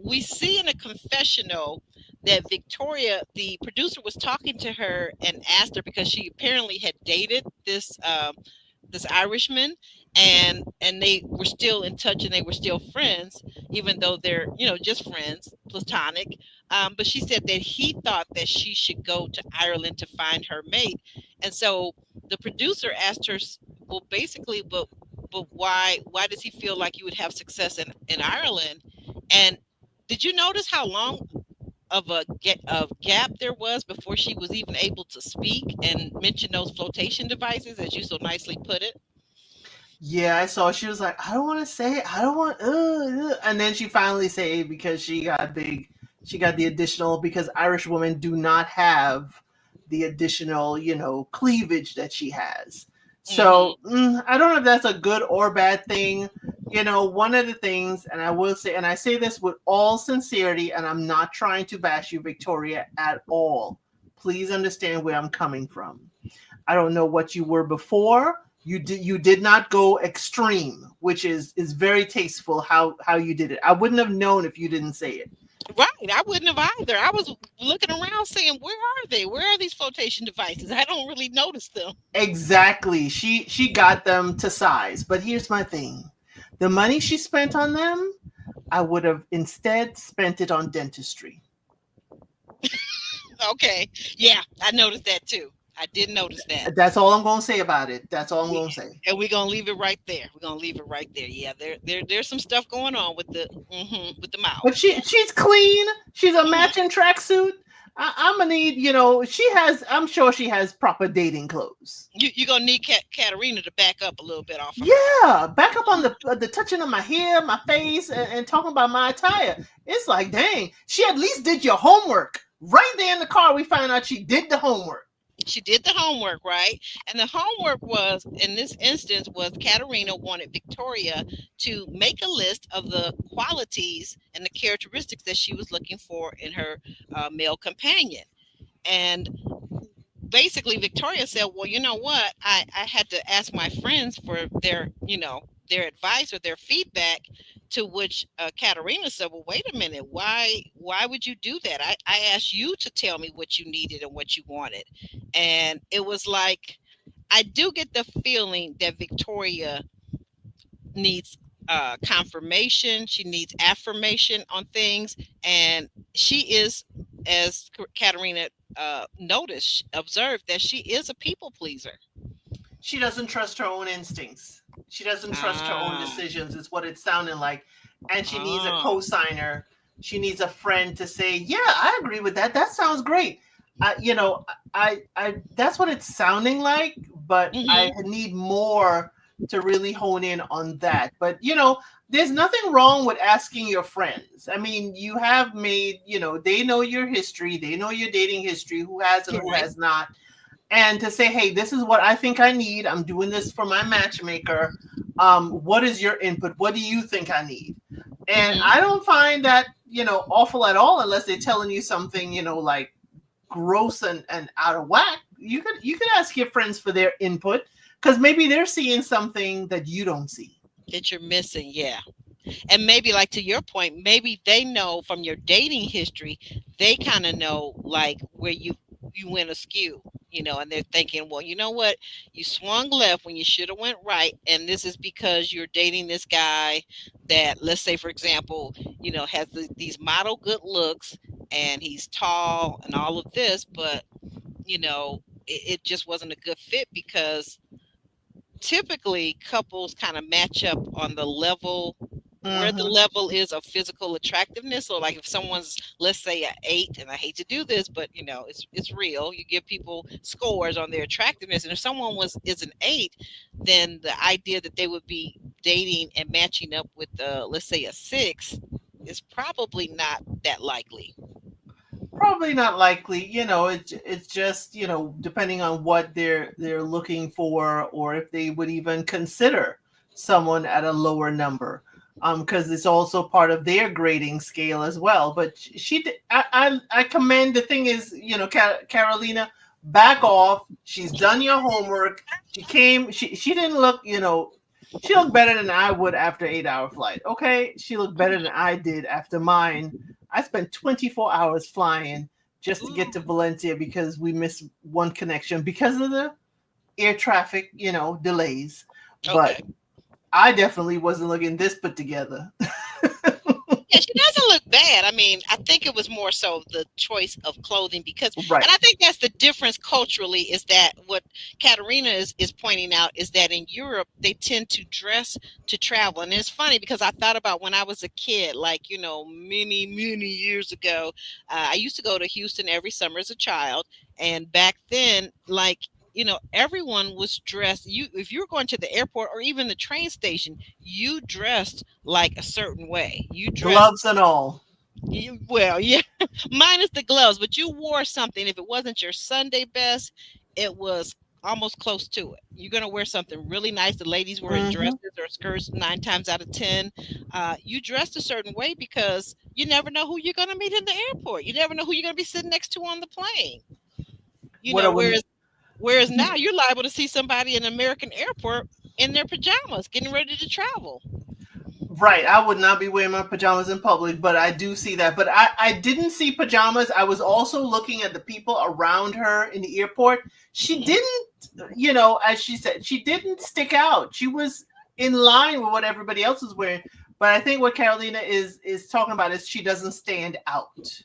we see in a confessional that Victoria, the producer, was talking to her and asked her because she apparently had dated this Irishman, and they were still in touch and they were still friends, even though they're just friends, platonic. But she said that he thought that she should go to Ireland to find her mate. And so the producer asked her, well, basically, but why does he feel like you would have success in Ireland? And did you notice how long of a gap there was before she was even able to speak and mention those flotation devices, as you so nicely put it? Yeah, I saw. She was like, I don't want to say it. I don't want. And then she finally said it because she got big. She got the additional because Irish women do not have the additional, cleavage that she has. So I don't know if that's a good or bad thing. One of the things, and I will say, and I say this with all sincerity, and I'm not trying to bash you, Victoria, at all. Please understand where I'm coming from. I don't know what you were before. You did not go extreme, which is very tasteful how you did it. I wouldn't have known if you didn't say it. Right, I wouldn't have either. I was looking around saying, where are they? Where are these flotation devices? I don't really notice them. Exactly. She got them to size. But here's my thing. The money she spent on them, I would have instead spent it on dentistry. Okay. Yeah, I noticed that too. I did notice that. That's all I'm going to say about it. That's all I'm going to say. And we're gonna leave it right there. We're gonna leave it right there. Yeah, there's some stuff going on with the mouth. But she's clean. She's a matching tracksuit. I'm gonna need, I'm sure she has proper dating clothes. You're gonna need Katarina to back up a little bit off. Yeah, back up on the touching of my hair, my face, and talking about my attire. It's like, dang, she at least did your homework. Right there in the car, we found out she did the homework. She did the homework, right? And the homework was, in this instance, was Katarina wanted Victoria to make a list of the qualities and the characteristics that she was looking for in her male companion. And basically, Victoria said, well, you know what? I had to ask my friends for their advice or their feedback, to which Katarina said, well, wait a minute, why would you do that? I asked you to tell me what you needed and what you wanted. And it was like, I do get the feeling that Victoria needs confirmation. She needs affirmation on things. And she is, as Katarina observed, that she is a people pleaser. She doesn't trust her own instincts. She doesn't trust her own decisions, is what it's sounding like. And she needs a cosigner. She needs a friend to say, yeah, I agree with that. That sounds great. I that's what it's sounding like, but I need more to really hone in on that. But, there's nothing wrong with asking your friends. I mean, you have made, they know your history. They know your dating history, who has and who has not. And to say, hey, this is what I think I need. I'm doing this for my matchmaker. What is your input? What do you think I need? And I don't find that, awful at all, unless they're telling you something, like gross and out of whack. You could ask your friends for their input, because maybe they're seeing something that you don't see. That you're missing, yeah. And maybe, like, to your point, maybe they know from your dating history, they kind of know, like, where you went askew, and they're thinking, well, you know what, you swung left when you should have went right, and this is because you're dating this guy that, let's say, for example, has these model good looks, and he's tall and all of this, but it just wasn't a good fit, because typically couples kind of match up on the level, where the level is of physical attractiveness. So, like, if someone's, let's say, an 8, and I hate to do this, but it's real. You give people scores on their attractiveness, and if someone is an 8, then the idea that they would be dating and matching up with, let's say, a 6 is probably not that likely. Probably not likely. It's just, depending on what they're looking for, or if they would even consider someone at a lower number. Because it's also part of their grading scale as well. But I commend. The thing is, Carolina, back off. She's done your homework. She came. She didn't look. She looked better than I would after 8-hour flight. Okay, she looked better than I did after mine. I spent 24 hours flying just to get to Valencia, because we missed one connection because of the air traffic, delays. Okay. But I definitely wasn't looking this put together. Yeah, she doesn't look bad. I mean, I think it was more so the choice of clothing because, Right. and I think that's the difference culturally is that what Katerina is pointing out is that in Europe, they tend to dress to travel. And it's funny because I thought about when I was a kid, like, you know, many, many years ago, I used to go to Houston every summer as a child. And back then, like, you know, everyone was dressed. You, if you were going to the airport or even the train station, you dressed like a certain way. You dressed Gloves and all. well, yeah, minus the gloves, but you wore something. If it wasn't your Sunday best, it was almost close to it. You're gonna wear something really nice. The ladies were in dresses or skirts 9 times out of 10. You dressed a certain way because you never know who you're gonna meet in the airport. You never know who you're gonna be sitting next to on the plane. You What know, I would whereas now you're liable to see somebody in an American airport in their pajamas getting ready to travel. Right, I would not be wearing my pajamas in public, but I do see that. But I didn't see pajamas. I was also looking at the people around her in the airport. She didn't, you know, as she said, she didn't stick out. She was in line with what everybody else was wearing. But I think what Carolina is talking about is she doesn't stand out.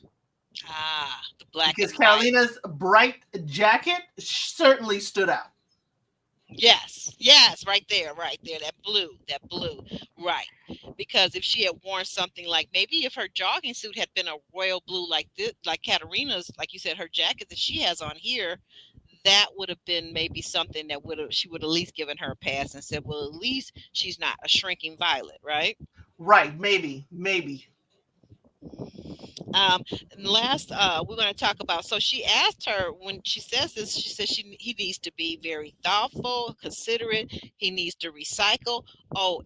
Ah, the black Because and white. Carolina's bright jacket certainly stood out. Yes, right there, that blue, right. Because if she had worn something like maybe if her jogging suit had been a royal blue like this, like Katerina's, like you said, her jacket that she has on here, that would have been maybe something that she would at least given her a pass and said, well, at least she's not a shrinking violet, right? Right, maybe. Last we're going to talk about, so she asked her when she says this, she says he needs to be very thoughtful, considerate, he needs to recycle,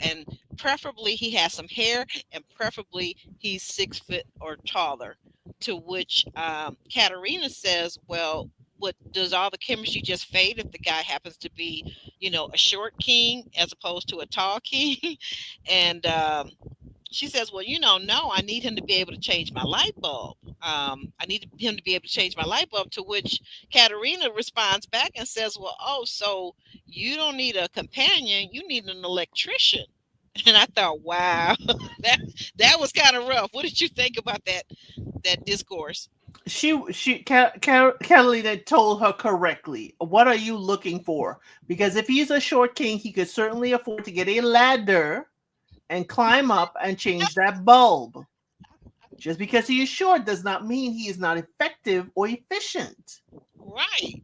and preferably he has some hair, and preferably he's 6 foot or taller, to which Katerina says, well, what does all the chemistry just fade if the guy happens to be, you know, a short king as opposed to a tall king? And she says, well, you know, no, I need him to be able to change my light bulb. I need him to be able to change my light bulb, to which Katerina responds back and says, well, oh, so you don't need a companion, you need an electrician. And I thought, wow, that was kind of rough. What did you think about that discourse? Catalina told her correctly. What are you looking for? Because if he's a short king, he could certainly afford to get a ladder and climb up and change that bulb. Just because he is short does not mean he is not effective or efficient. Right.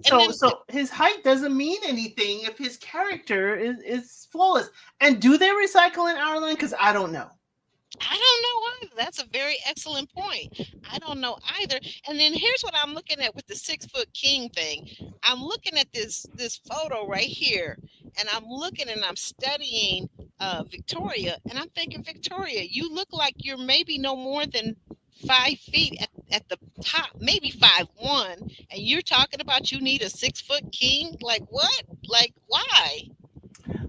So his height doesn't mean anything if his character is flawless. And do they recycle in Ireland? Because I don't know. I don't know either. That's a very excellent point. I don't know either. And then here's what I'm looking at with the 6 foot king thing. I'm looking at this photo right here, and I'm looking and I'm studying Victoria, and I'm thinking, Victoria, you look like you're maybe no more than 5 feet at the top, maybe 5'1", and you're talking about you need a 6 foot king. Like what? Like why?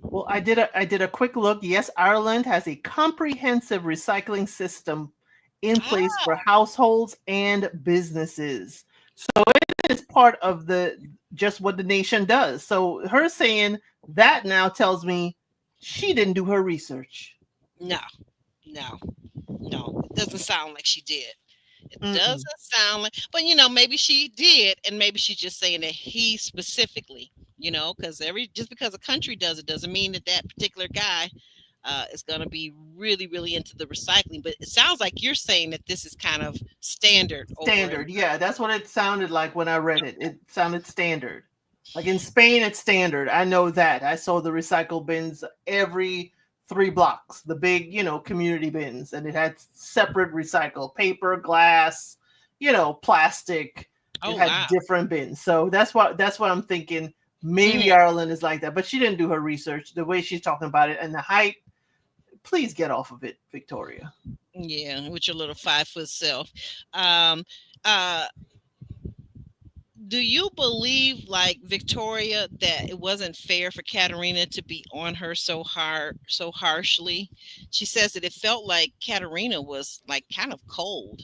Well, I did a quick look. Yes, Ireland has a comprehensive recycling system in place for households and businesses. So it is part of just what the nation does. So her saying that now tells me she didn't do her research. No. It doesn't sound like she did. It doesn't sound like, but you know, maybe she did, and maybe she's just saying that he specifically, you know, because just because a country does it doesn't mean that particular guy is going to be really, really into the recycling. But it sounds like you're saying that this is kind of standard. Yeah, that's what it sounded like when I read it. It sounded standard. Like in Spain, it's standard. I know that. I saw the recycle bins every 3 blocks, the big, you know, community bins, and it had separate recycle, paper, glass, you know, plastic. It had different bins. So that's what I'm thinking. Maybe Ireland is like that, but she didn't do her research. The way she's talking about it and the height, please get off of it, Victoria. Yeah, with your little 5 foot self. Do you believe, like Victoria, that it wasn't fair for Katerina to be on her so harshly? She says that it felt like Katerina was like kind of cold.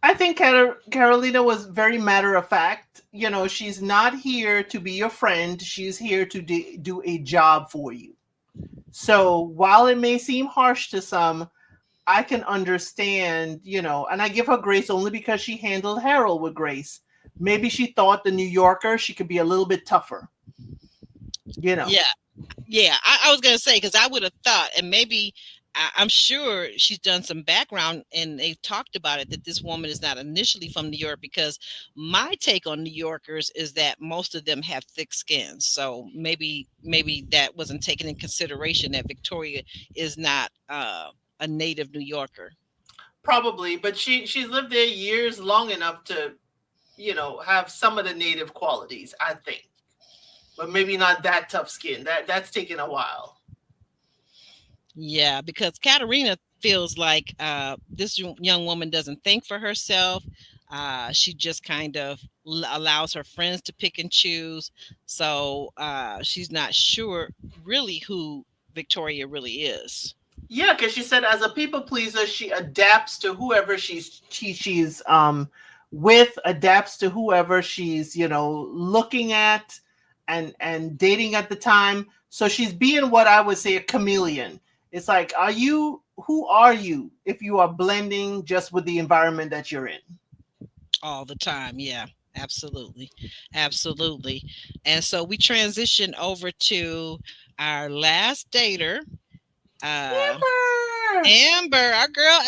I think Carolina was very matter of fact. You know, she's not here to be your friend. She's here to do a job for you. So while it may seem harsh to some, I can understand, and I give her grace only because she handled Harold with grace. Maybe she thought the New Yorker, she could be a little bit tougher. Yeah. Yeah, I was gonna say, because I would have thought, and maybe I'm sure she's done some background, and they've talked about it, that this woman is not initially from New York. Because my take on New Yorkers is that most of them have thick skins, so maybe that wasn't taken in consideration, that Victoria is not a native New Yorker. Probably, but she's lived there years long enough to, have some of the native qualities, I think. But maybe not that tough skin. That's taken a while. Yeah, because Katerina feels like this young woman doesn't think for herself. She just kind of allows her friends to pick and choose. So she's not sure really who Victoria really is. Yeah, because she said as a people pleaser, she adapts to whoever she's with, adapts to whoever she's looking at and dating at the time. So she's being what I would say a chameleon. It's like, who are you if you are blending just with the environment that you're in? All the time, yeah, absolutely. Absolutely. And so we transition over to our last dater. Amber, our girl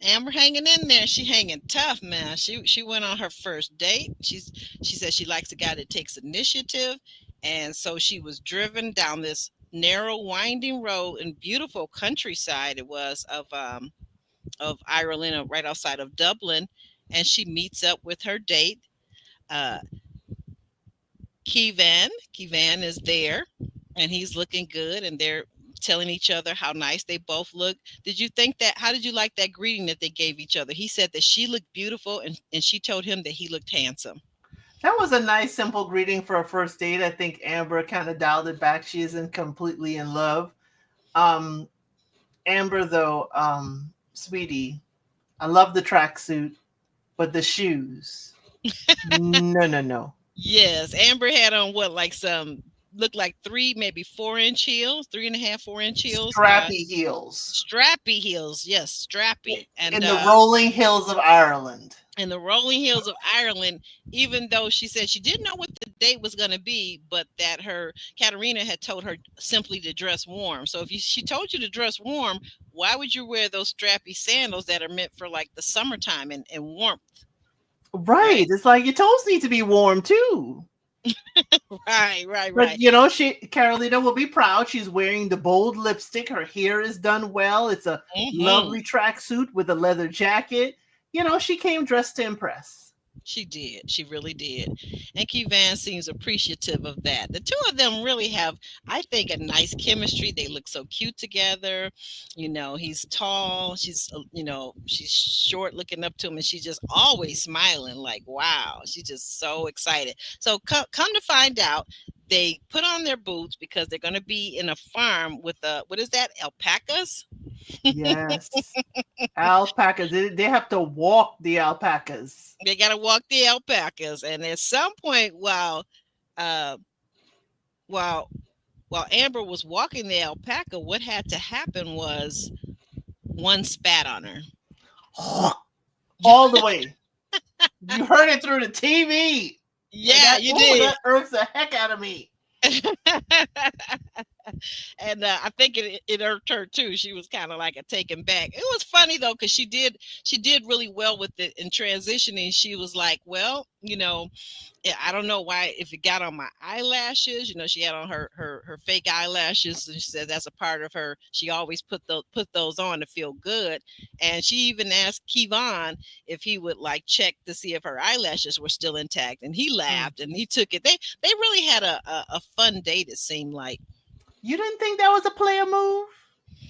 Amber hanging in there. She hanging tough, man. She went on her first date. She said she likes a guy that takes initiative, and so she was driven down this narrow, winding road in beautiful countryside. It was of Ireland, right outside of Dublin, and she meets up with her date. Uh, Keevan is there, and he's looking good, and they're telling each other how nice they both look. Did you think that? How did you like that greeting that they gave each other? He said that she looked beautiful, and she told him that he looked handsome. That was a nice, simple greeting for a first date. I think Amber kind of dialed it back. She isn't completely in love. Amber, though, sweetie, I love the tracksuit, but the shoes, no. Yes, Amber had on what, like some looked like 3, maybe 4 inch heels, 3.5, 4 inch heels. Strappy heels. Strappy heels, yes, strappy. And in the rolling hills of Ireland. In the rolling hills of Ireland, even though she said she didn't know what the date was going to be, but that her Katerina had told her simply to dress warm. So if she told you to dress warm, why would you wear those strappy sandals that are meant for like the summertime and warmth? Right. It's like your toes need to be warm too. Right. But Carolina will be proud. She's wearing the bold lipstick. Her hair is done well. It's a lovely tracksuit with a leather jacket. She came dressed to impress. She did. She really did. And Keevan seems appreciative of that. The two of them really have, I think, a nice chemistry. They look so cute together. He's tall. She's short, looking up to him, and she's just always smiling like, wow. She's just so excited. So come to find out, they put on their boots because they're going to be in a farm with what is that? Alpacas? Yes. Alpacas. They have to walk the alpacas. They got to walk the alpacas. And at some point while Amber was walking the alpaca, what had to happen was one spat on her. All the way. You heard it through the TV. Yeah, you did. That irks the heck out of me. And I think it irked her too. She was kind of like a taken back. It was funny though, because she did really well with it in transitioning. She was like, well, I don't know why, if it got on my eyelashes. She had on her fake eyelashes, and she said that's a part of her. She always put those on to feel good. And she even asked Keevan if he would like check to see if her eyelashes were still intact, and he laughed and he took it. They really had a fun date, it seemed like. You didn't think that was a player move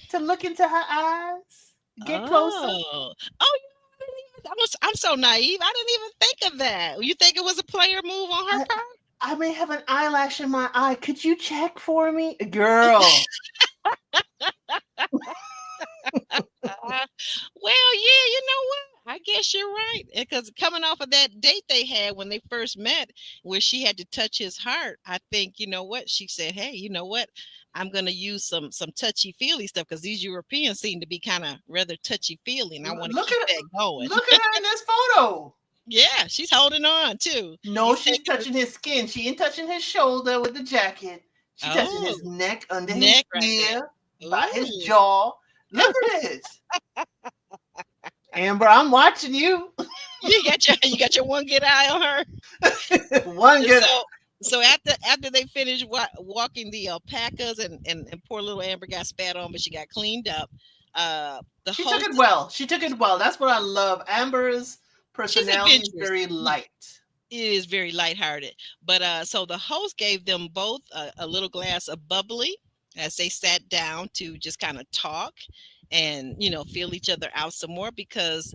to look into her eyes, get closer? I'm so naive. I didn't even think of that. You think it was a player move on her part? I may have an eyelash in my eye. Could you check for me, girl? Well, yeah. You know what? I guess you're right. Because coming off of that date they had when they first met, where she had to touch his heart, I think, you know what? She said, hey, you know what? I'm gonna use some touchy feely stuff because these Europeans seem to be kind of rather touchy feely, and I want to Look keep at that going. look at her in this photo. Yeah, she's holding on too. No, she's touching his skin. She ain't touching his shoulder with the jacket. She touching his neck under his ear, by his jaw. Look at this. Amber, I'm watching you. You got your one good eye on her. One good. So after they finished walking the alpacas and poor little Amber got spat on, but she got cleaned up. She took it well. She took it well. That's what I love. Amber's personality is very light. It is very lighthearted. But so the host gave them both a little glass of bubbly as they sat down to just kind of talk and, you know, feel each other out some more, because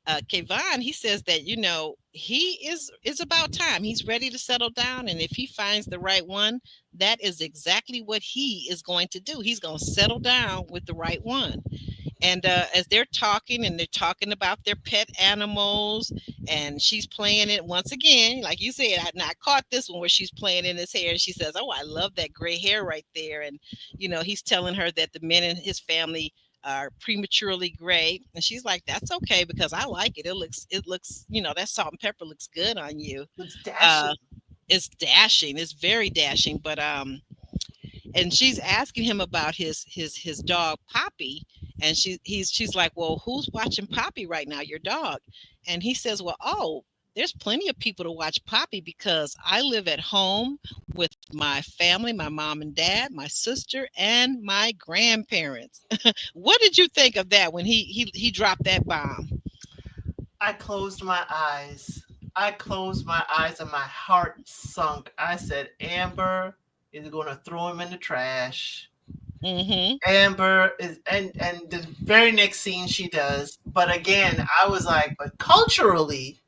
Kevon, he says that, you know, it's about time. He's ready to settle down. And if he finds the right one, that is exactly what he is going to do. He's going to settle down with the right one. And as they're talking about their pet animals, and she's playing it once again, like you said, I caught this one where she's playing in his hair, and she says, "Oh, I love that gray hair right there." And you know, he's telling her that the men in his family are prematurely gray, and she's like, "That's okay because I like it. It looks, you know, that salt and pepper looks good on you." It's dashing. It's dashing. It's very dashing. But and she's asking him about his dog Poppy, and she's like, well, who's watching Poppy right now, your dog? And he says, well, oh, there's plenty of people to watch Poppy because I live at home with my family, my mom and dad, my sister, and my grandparents. What did you think of that when he dropped that bomb? I closed my eyes. And my heart sunk. I said, Amber is going to throw him in the trash. Mm-hmm. Amber is, and the very next scene she does. But again, I was like, but culturally,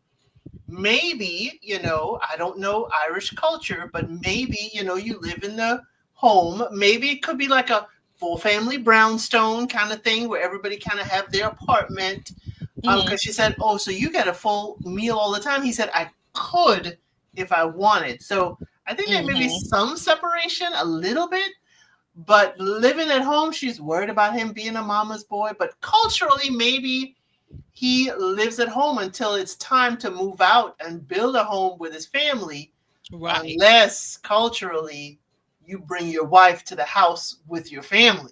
maybe, you know, I don't know Irish culture, but maybe, you know, you live in the home. Maybe it could be like a full family brownstone kind of thing where everybody kind of have their apartment. Because she said, oh, so you get a full meal all the time. He said, I could if I wanted. So I think there may be some separation a little bit, but living at home, she's worried about him being a mama's boy. But culturally, maybe he lives at home until it's time to move out and build a home with his family. Right. Unless culturally you bring your wife to the house with your family.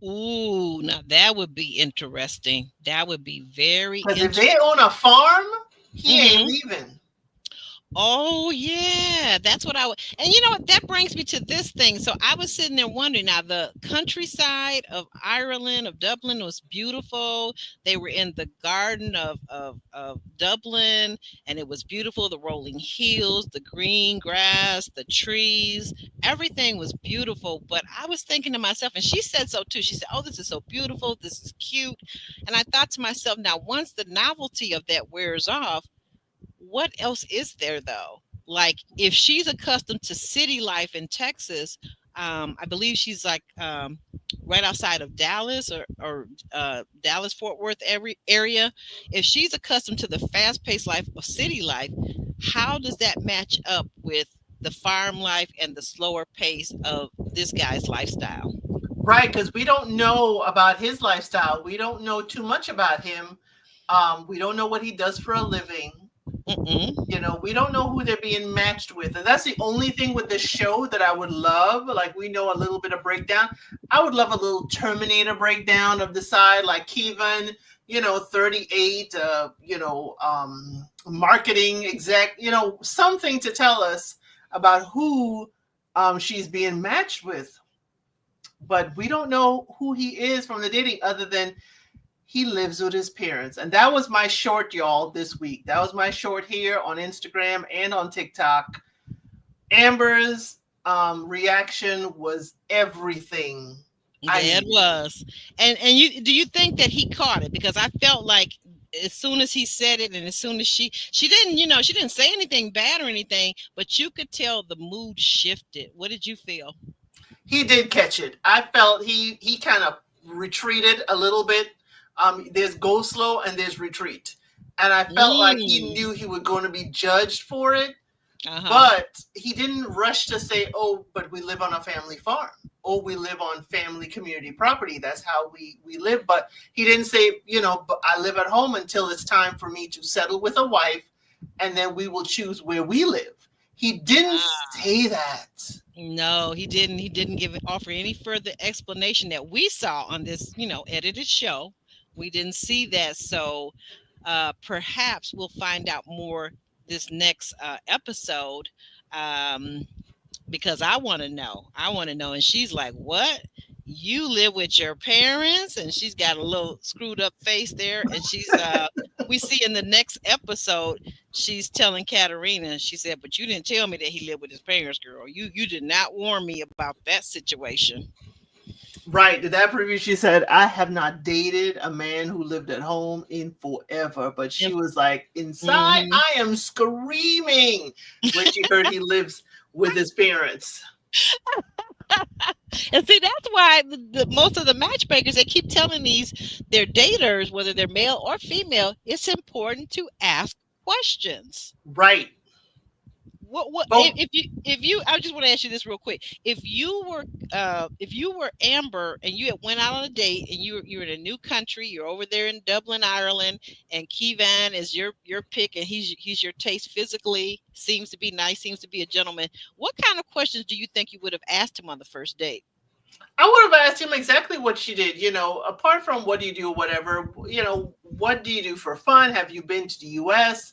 Ooh, now that would be interesting. That would be very interesting. Because if they own a farm, he ain't leaving. Oh yeah, that's what I would. And you know what? That brings me to this thing. So I was sitting there wondering. Now the countryside of Ireland, of Dublin, was beautiful. They were in the garden of Dublin, and it was beautiful. The rolling hills, the green grass, the trees, everything was beautiful. But I was thinking to myself, and she said so too. She said, "Oh, this is so beautiful. This is cute." And I thought to myself, now once the novelty of that wears off, what else is there though? Like if she's accustomed to city life in Texas, I believe she's like right outside of Dallas or Dallas Fort Worth area. If she's accustomed to the fast-paced life of city life, how does that match up with the farm life and the slower pace of this guy's lifestyle? Right, because we don't know about his lifestyle. We don't know too much about him. We don't know what he does for a living. You know, we don't know who they're being matched with. And that's the only thing with this show that I would love. Like, we know a little bit of breakdown. I would love a little Terminator breakdown of the side, like Kevin, you know, 38, you know, marketing exec, you know, something to tell us about who she's being matched with. But we don't know who he is from the dating other than he lives with his parents. And that was my short, y'all, this week. That was my short here on Instagram and on TikTok. Amber's reaction was everything. Yeah, it was. And do you think that he caught it? Because I felt like as soon as he said it, and as soon as she didn't, you know, she didn't say anything bad or anything, but you could tell the mood shifted. What did you feel? He did catch it. I felt he kind of retreated a little bit. There's go slow and there's retreat. and I felt like he Mm. knew he was going to be judged for it. Uh-huh. But he didn't rush to say, "Oh, but we live on a family farm. Oh, we live on family community property. That's how we live." But he didn't say, "But I live at home until it's time for me to settle with a wife, and then we will choose where we live." He didn't say that. No, he didn't. He didn't offer any further explanation that we saw on this, edited show. We didn't see that. So perhaps we'll find out more this next episode. Um, because I want to know. I want to know. And she's like, "What? You live with your parents?" And she's got a little screwed up face there. And she's we see in the next episode, she's telling Katerina, she said, "But you didn't tell me that he lived with his parents, girl. You did not warn me about that situation." Right. In that preview, she said, "I have not dated a man who lived at home in forever." But she was like, inside, Mhm. I am screaming when she heard he lives with his parents. And see, that's why most of the matchmakers, they keep telling their daters, whether they're male or female, it's important to ask questions. Right. What Oh, if you I just want to ask you this real quick. If you were Amber and you had went out on a date and you're in a new country, you're over there in Dublin, Ireland, and Kevan is your pick and he's your taste physically, seems to be nice, seems to be a gentleman. What kind of questions do you think you would have asked him on the first date? I would have asked him exactly what she did. Apart from what do you do, whatever, what do you do for fun? Have you been to the US?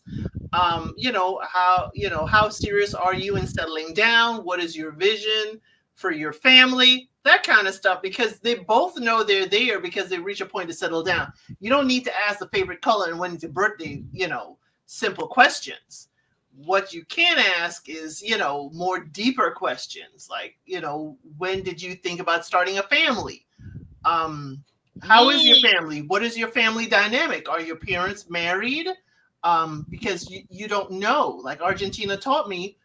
How serious are you in settling down? What is your vision for your family? That kind of stuff, because they both know they're there because they reach a point to settle down. You don't need to ask the favorite color and when it's your birthday, simple questions. What you can ask is, more deeper questions like, when did you think about starting a family? How is your family? What is your family dynamic? Are your parents married? Because you don't know. Like Argentina taught me,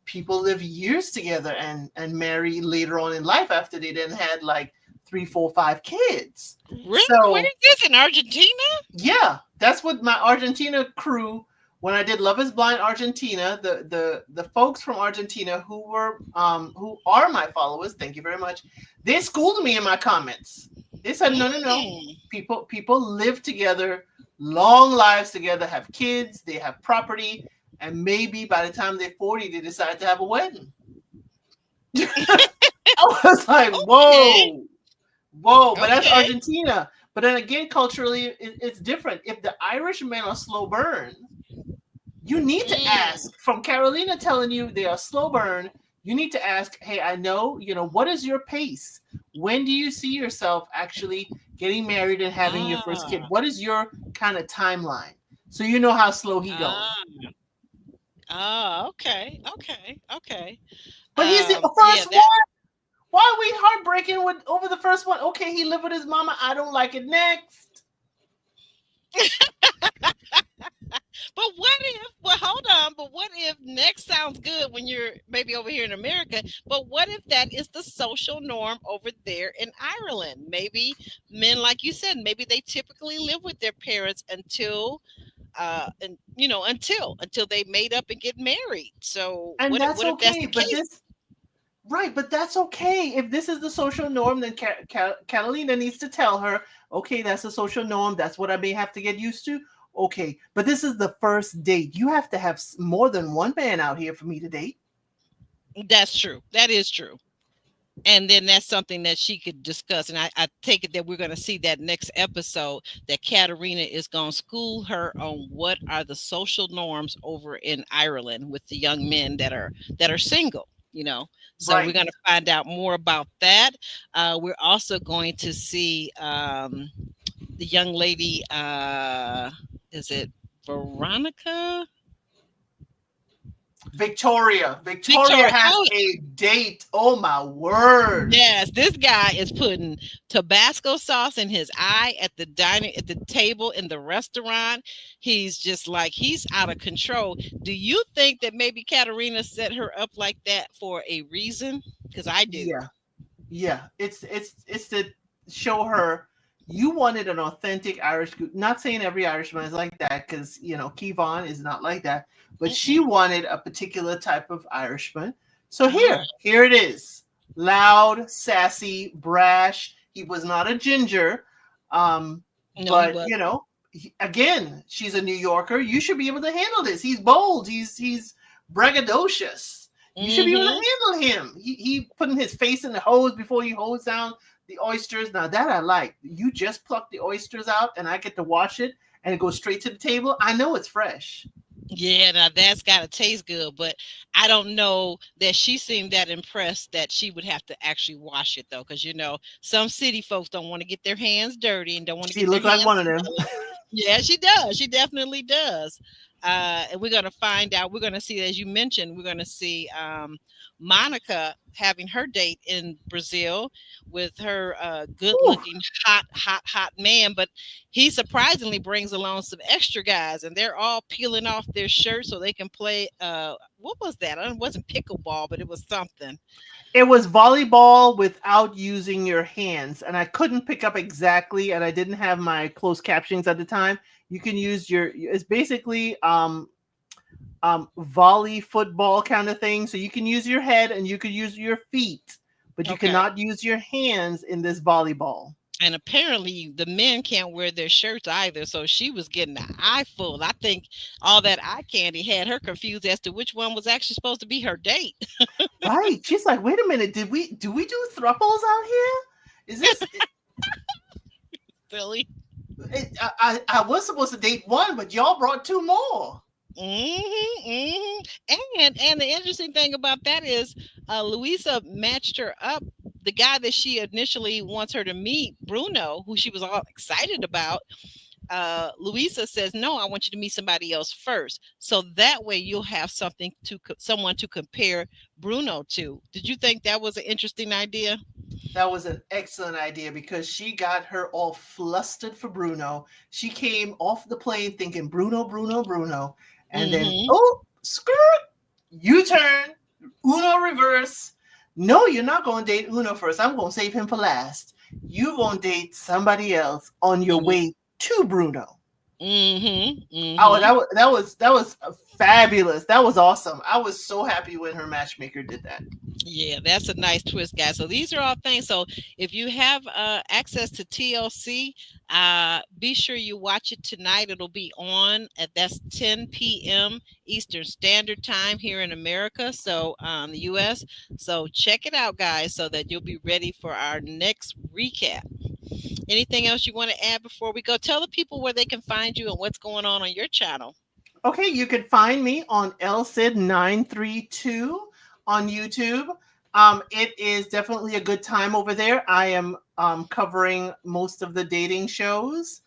people live years together and marry later on in life after they then had like 3, 4, 5 kids. Really? So, where is this, in Argentina? Yeah, that's what my Argentina crew. When I did Love Is Blind Argentina, the folks from Argentina who are my followers, thank you very much. They schooled me in my comments. They said, no. People live together, long lives together, have kids, they have property, and maybe by the time they're 40, they decide to have a wedding. I was like, whoa. But that's Argentina. But then again, culturally, it's different. If the Irish men are slow burn, you need to ask. From Carolina telling you they are slow burn, you need to ask, hey, I know, what is your pace? When do you see yourself actually getting married and having your first kid? What is your kind of timeline? So you know how slow he goes. Okay. But he's the first one. Why are we heartbreaking over the first one? Okay, he lived with his mama. I don't like it. Next. But what if, well, hold on, but what if next sounds good when you're maybe over here in America, but what if that is the social norm over there in Ireland? Maybe men, like you said, maybe they typically live with their parents until they made up and get married. So and what that's if okay, that's the but case? but that's okay. If this is the social norm, then Catalina needs to tell her, okay, that's the social norm. That's what I may have to get used to. Okay, but this is the first date. You have to have more than one man out here for me to date. That's true. That is true. And then that's something that she could discuss. And I take it that we're going to see that next episode, that Katerina is going to school her on what are the social norms over in Ireland with the young men that are single. So Right. we're going to find out more about that. We're also going to see the young lady. Is it Veronica? Victoria has a date. Oh my word. Yes, this guy is putting Tabasco sauce in his eye at the table in the restaurant. He's just like, he's out of control. Do you think that maybe Katerina set her up like that for a reason? Because I do. Yeah. It's to show her You wanted an authentic Irish. Not saying every Irishman is like that, because Kevon is not like that. But she Mm-mm. wanted a particular type of Irishman. So Ah, here it is: loud, sassy, brash. He was not a ginger, no, he but wasn't. again, she's a New Yorker. You should be able to handle this. He's bold. He's braggadocious. You should be able Mm-hmm. to handle him. He putting his face in the hose before he hose down the oysters. Now that I like. You just pluck the oysters out, and I get to wash it, and it goes straight to the table. I know it's fresh. Yeah, now that's gotta taste good, but I don't know that she seemed that impressed that she would have to actually wash it though, because some city folks don't want to get their hands dirty and don't want to She get their looked like hands one of them. smelly. Yeah, she does. She definitely does. And we're gonna find out. We're gonna see, as you mentioned, we're gonna see Monica having her date in Brazil with her Whew. good-looking, hot man. But he surprisingly brings along some extra guys, and they're all peeling off their shirts so they can play. What was that? It wasn't pickleball, but it was something. It was volleyball without using your hands, and I couldn't pick up exactly, and I didn't have my closed captions at the time. You can use your. It's basically volley football kind of thing. So you can use your head and you can use your feet, but you Okay. cannot use your hands in this volleyball. And apparently the men can't wear their shirts either. So she was getting an eye full. I think all that eye candy had her confused as to which one was actually supposed to be her date. Right? She's like, wait a minute, do we do thruples out here? Is this? Silly. I was supposed to date one, but y'all brought two more. And the interesting thing about that is Louisa matched her up. The guy that she initially wants her to meet, Bruno, who she was all excited about, Louisa says, "No, I want you to meet somebody else first, so that way you'll have someone to compare Bruno to." Did you think that was an interesting idea? That was an excellent idea because she got her all flustered for Bruno. She came off the plane thinking Bruno, Bruno, Bruno. And then, Hmm. oh, skirt, U turn, Uno reverse. No, you're not going to date Uno first. I'm going to save him for last. You're going to date somebody else on your way to Bruno. Hmm. Oh, Hmm. that was fabulous. That was awesome. I was so happy when her matchmaker did that. Yeah, that's a nice twist, guys. So these are all things. So if you have access to TLC, be sure you watch it tonight. It'll be on at that's 10 p.m. Eastern Standard Time here in America. So the US. So check it out, guys, so that you'll be ready for our next recap. Anything else you want to add before we go? Tell the people where they can find you and what's going on your channel. Okay, you can find me on LCID932 on YouTube. It is definitely a good time over there. I am covering most of the dating shows.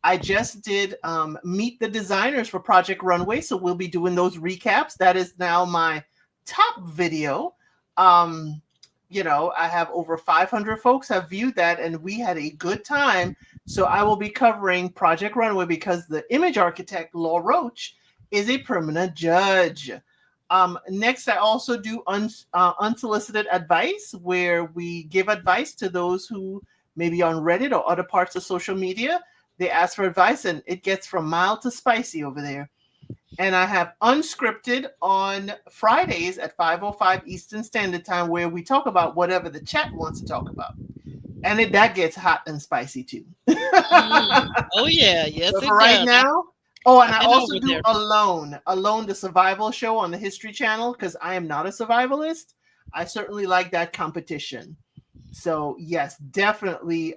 I just did meet the designers for Project Runway, so we'll be doing those recaps. That is now my top video. I have over 500 folks have viewed that, and we had a good time. So I will be covering Project Runway because the image architect, Law Roach, is a permanent judge. Next, I also do unsolicited advice, where we give advice to those who maybe on Reddit or other parts of social media. They ask for advice, and it gets from mild to spicy over there. And I have unscripted on Fridays at 5:05 Eastern Standard Time, where we talk about whatever the chat wants to talk about. And that gets hot and spicy too. Oh yeah, yes But it for right does. now, oh, and I've I been also over do there. Alone, the survival show on the History Channel, because I am not a survivalist. I certainly like that competition. So yes, definitely,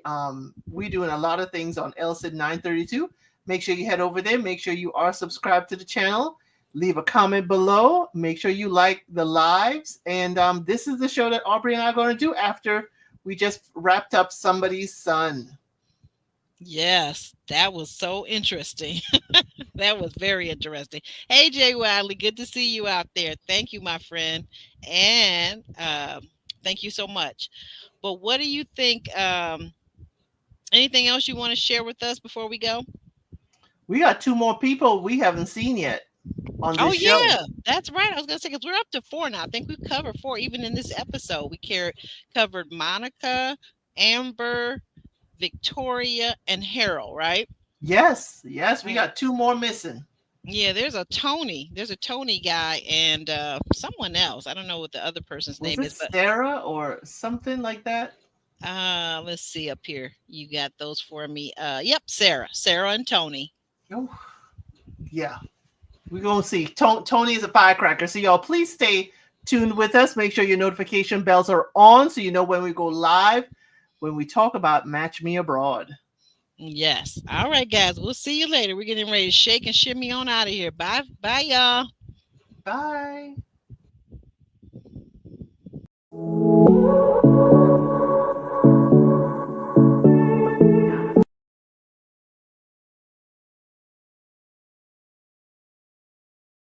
we're doing a lot of things on LCID 932. Make sure you head over there. Make sure you are subscribed to the channel. Leave a comment below. Make sure you like the lives. And this is the show that Aubrey and I are going to do after we just wrapped up Somebody's Son. Yes, that was so interesting. That was very interesting. Hey, Jay Wiley, good to see you out there. Thank you, my friend. And thank you so much. But what do you think? Anything else you want to share with us before we go? We got two more people we haven't seen yet on Oh, this show. yeah, that's right. I was going to say, because we're up to four now. I think we've covered four, even in this episode. We covered Monica, Amber, Victoria, and Harold, right? Yes, we got 2 more missing. Yeah, there's a Tony guy, and someone else. I don't know what the other person's name is, but Sarah or something like that. Let's see up here. You got those for me. Yep, Sarah and Tony. Oh, yeah. We're gonna see. Tony is a firecracker. So y'all, please stay tuned with us. Make sure your notification bells are on so you know when we go live, when we talk about Match Me Abroad. Yes. All right, guys. We'll see you later. We're getting ready to shake and shimmy on out of here. Bye, y'all. Bye.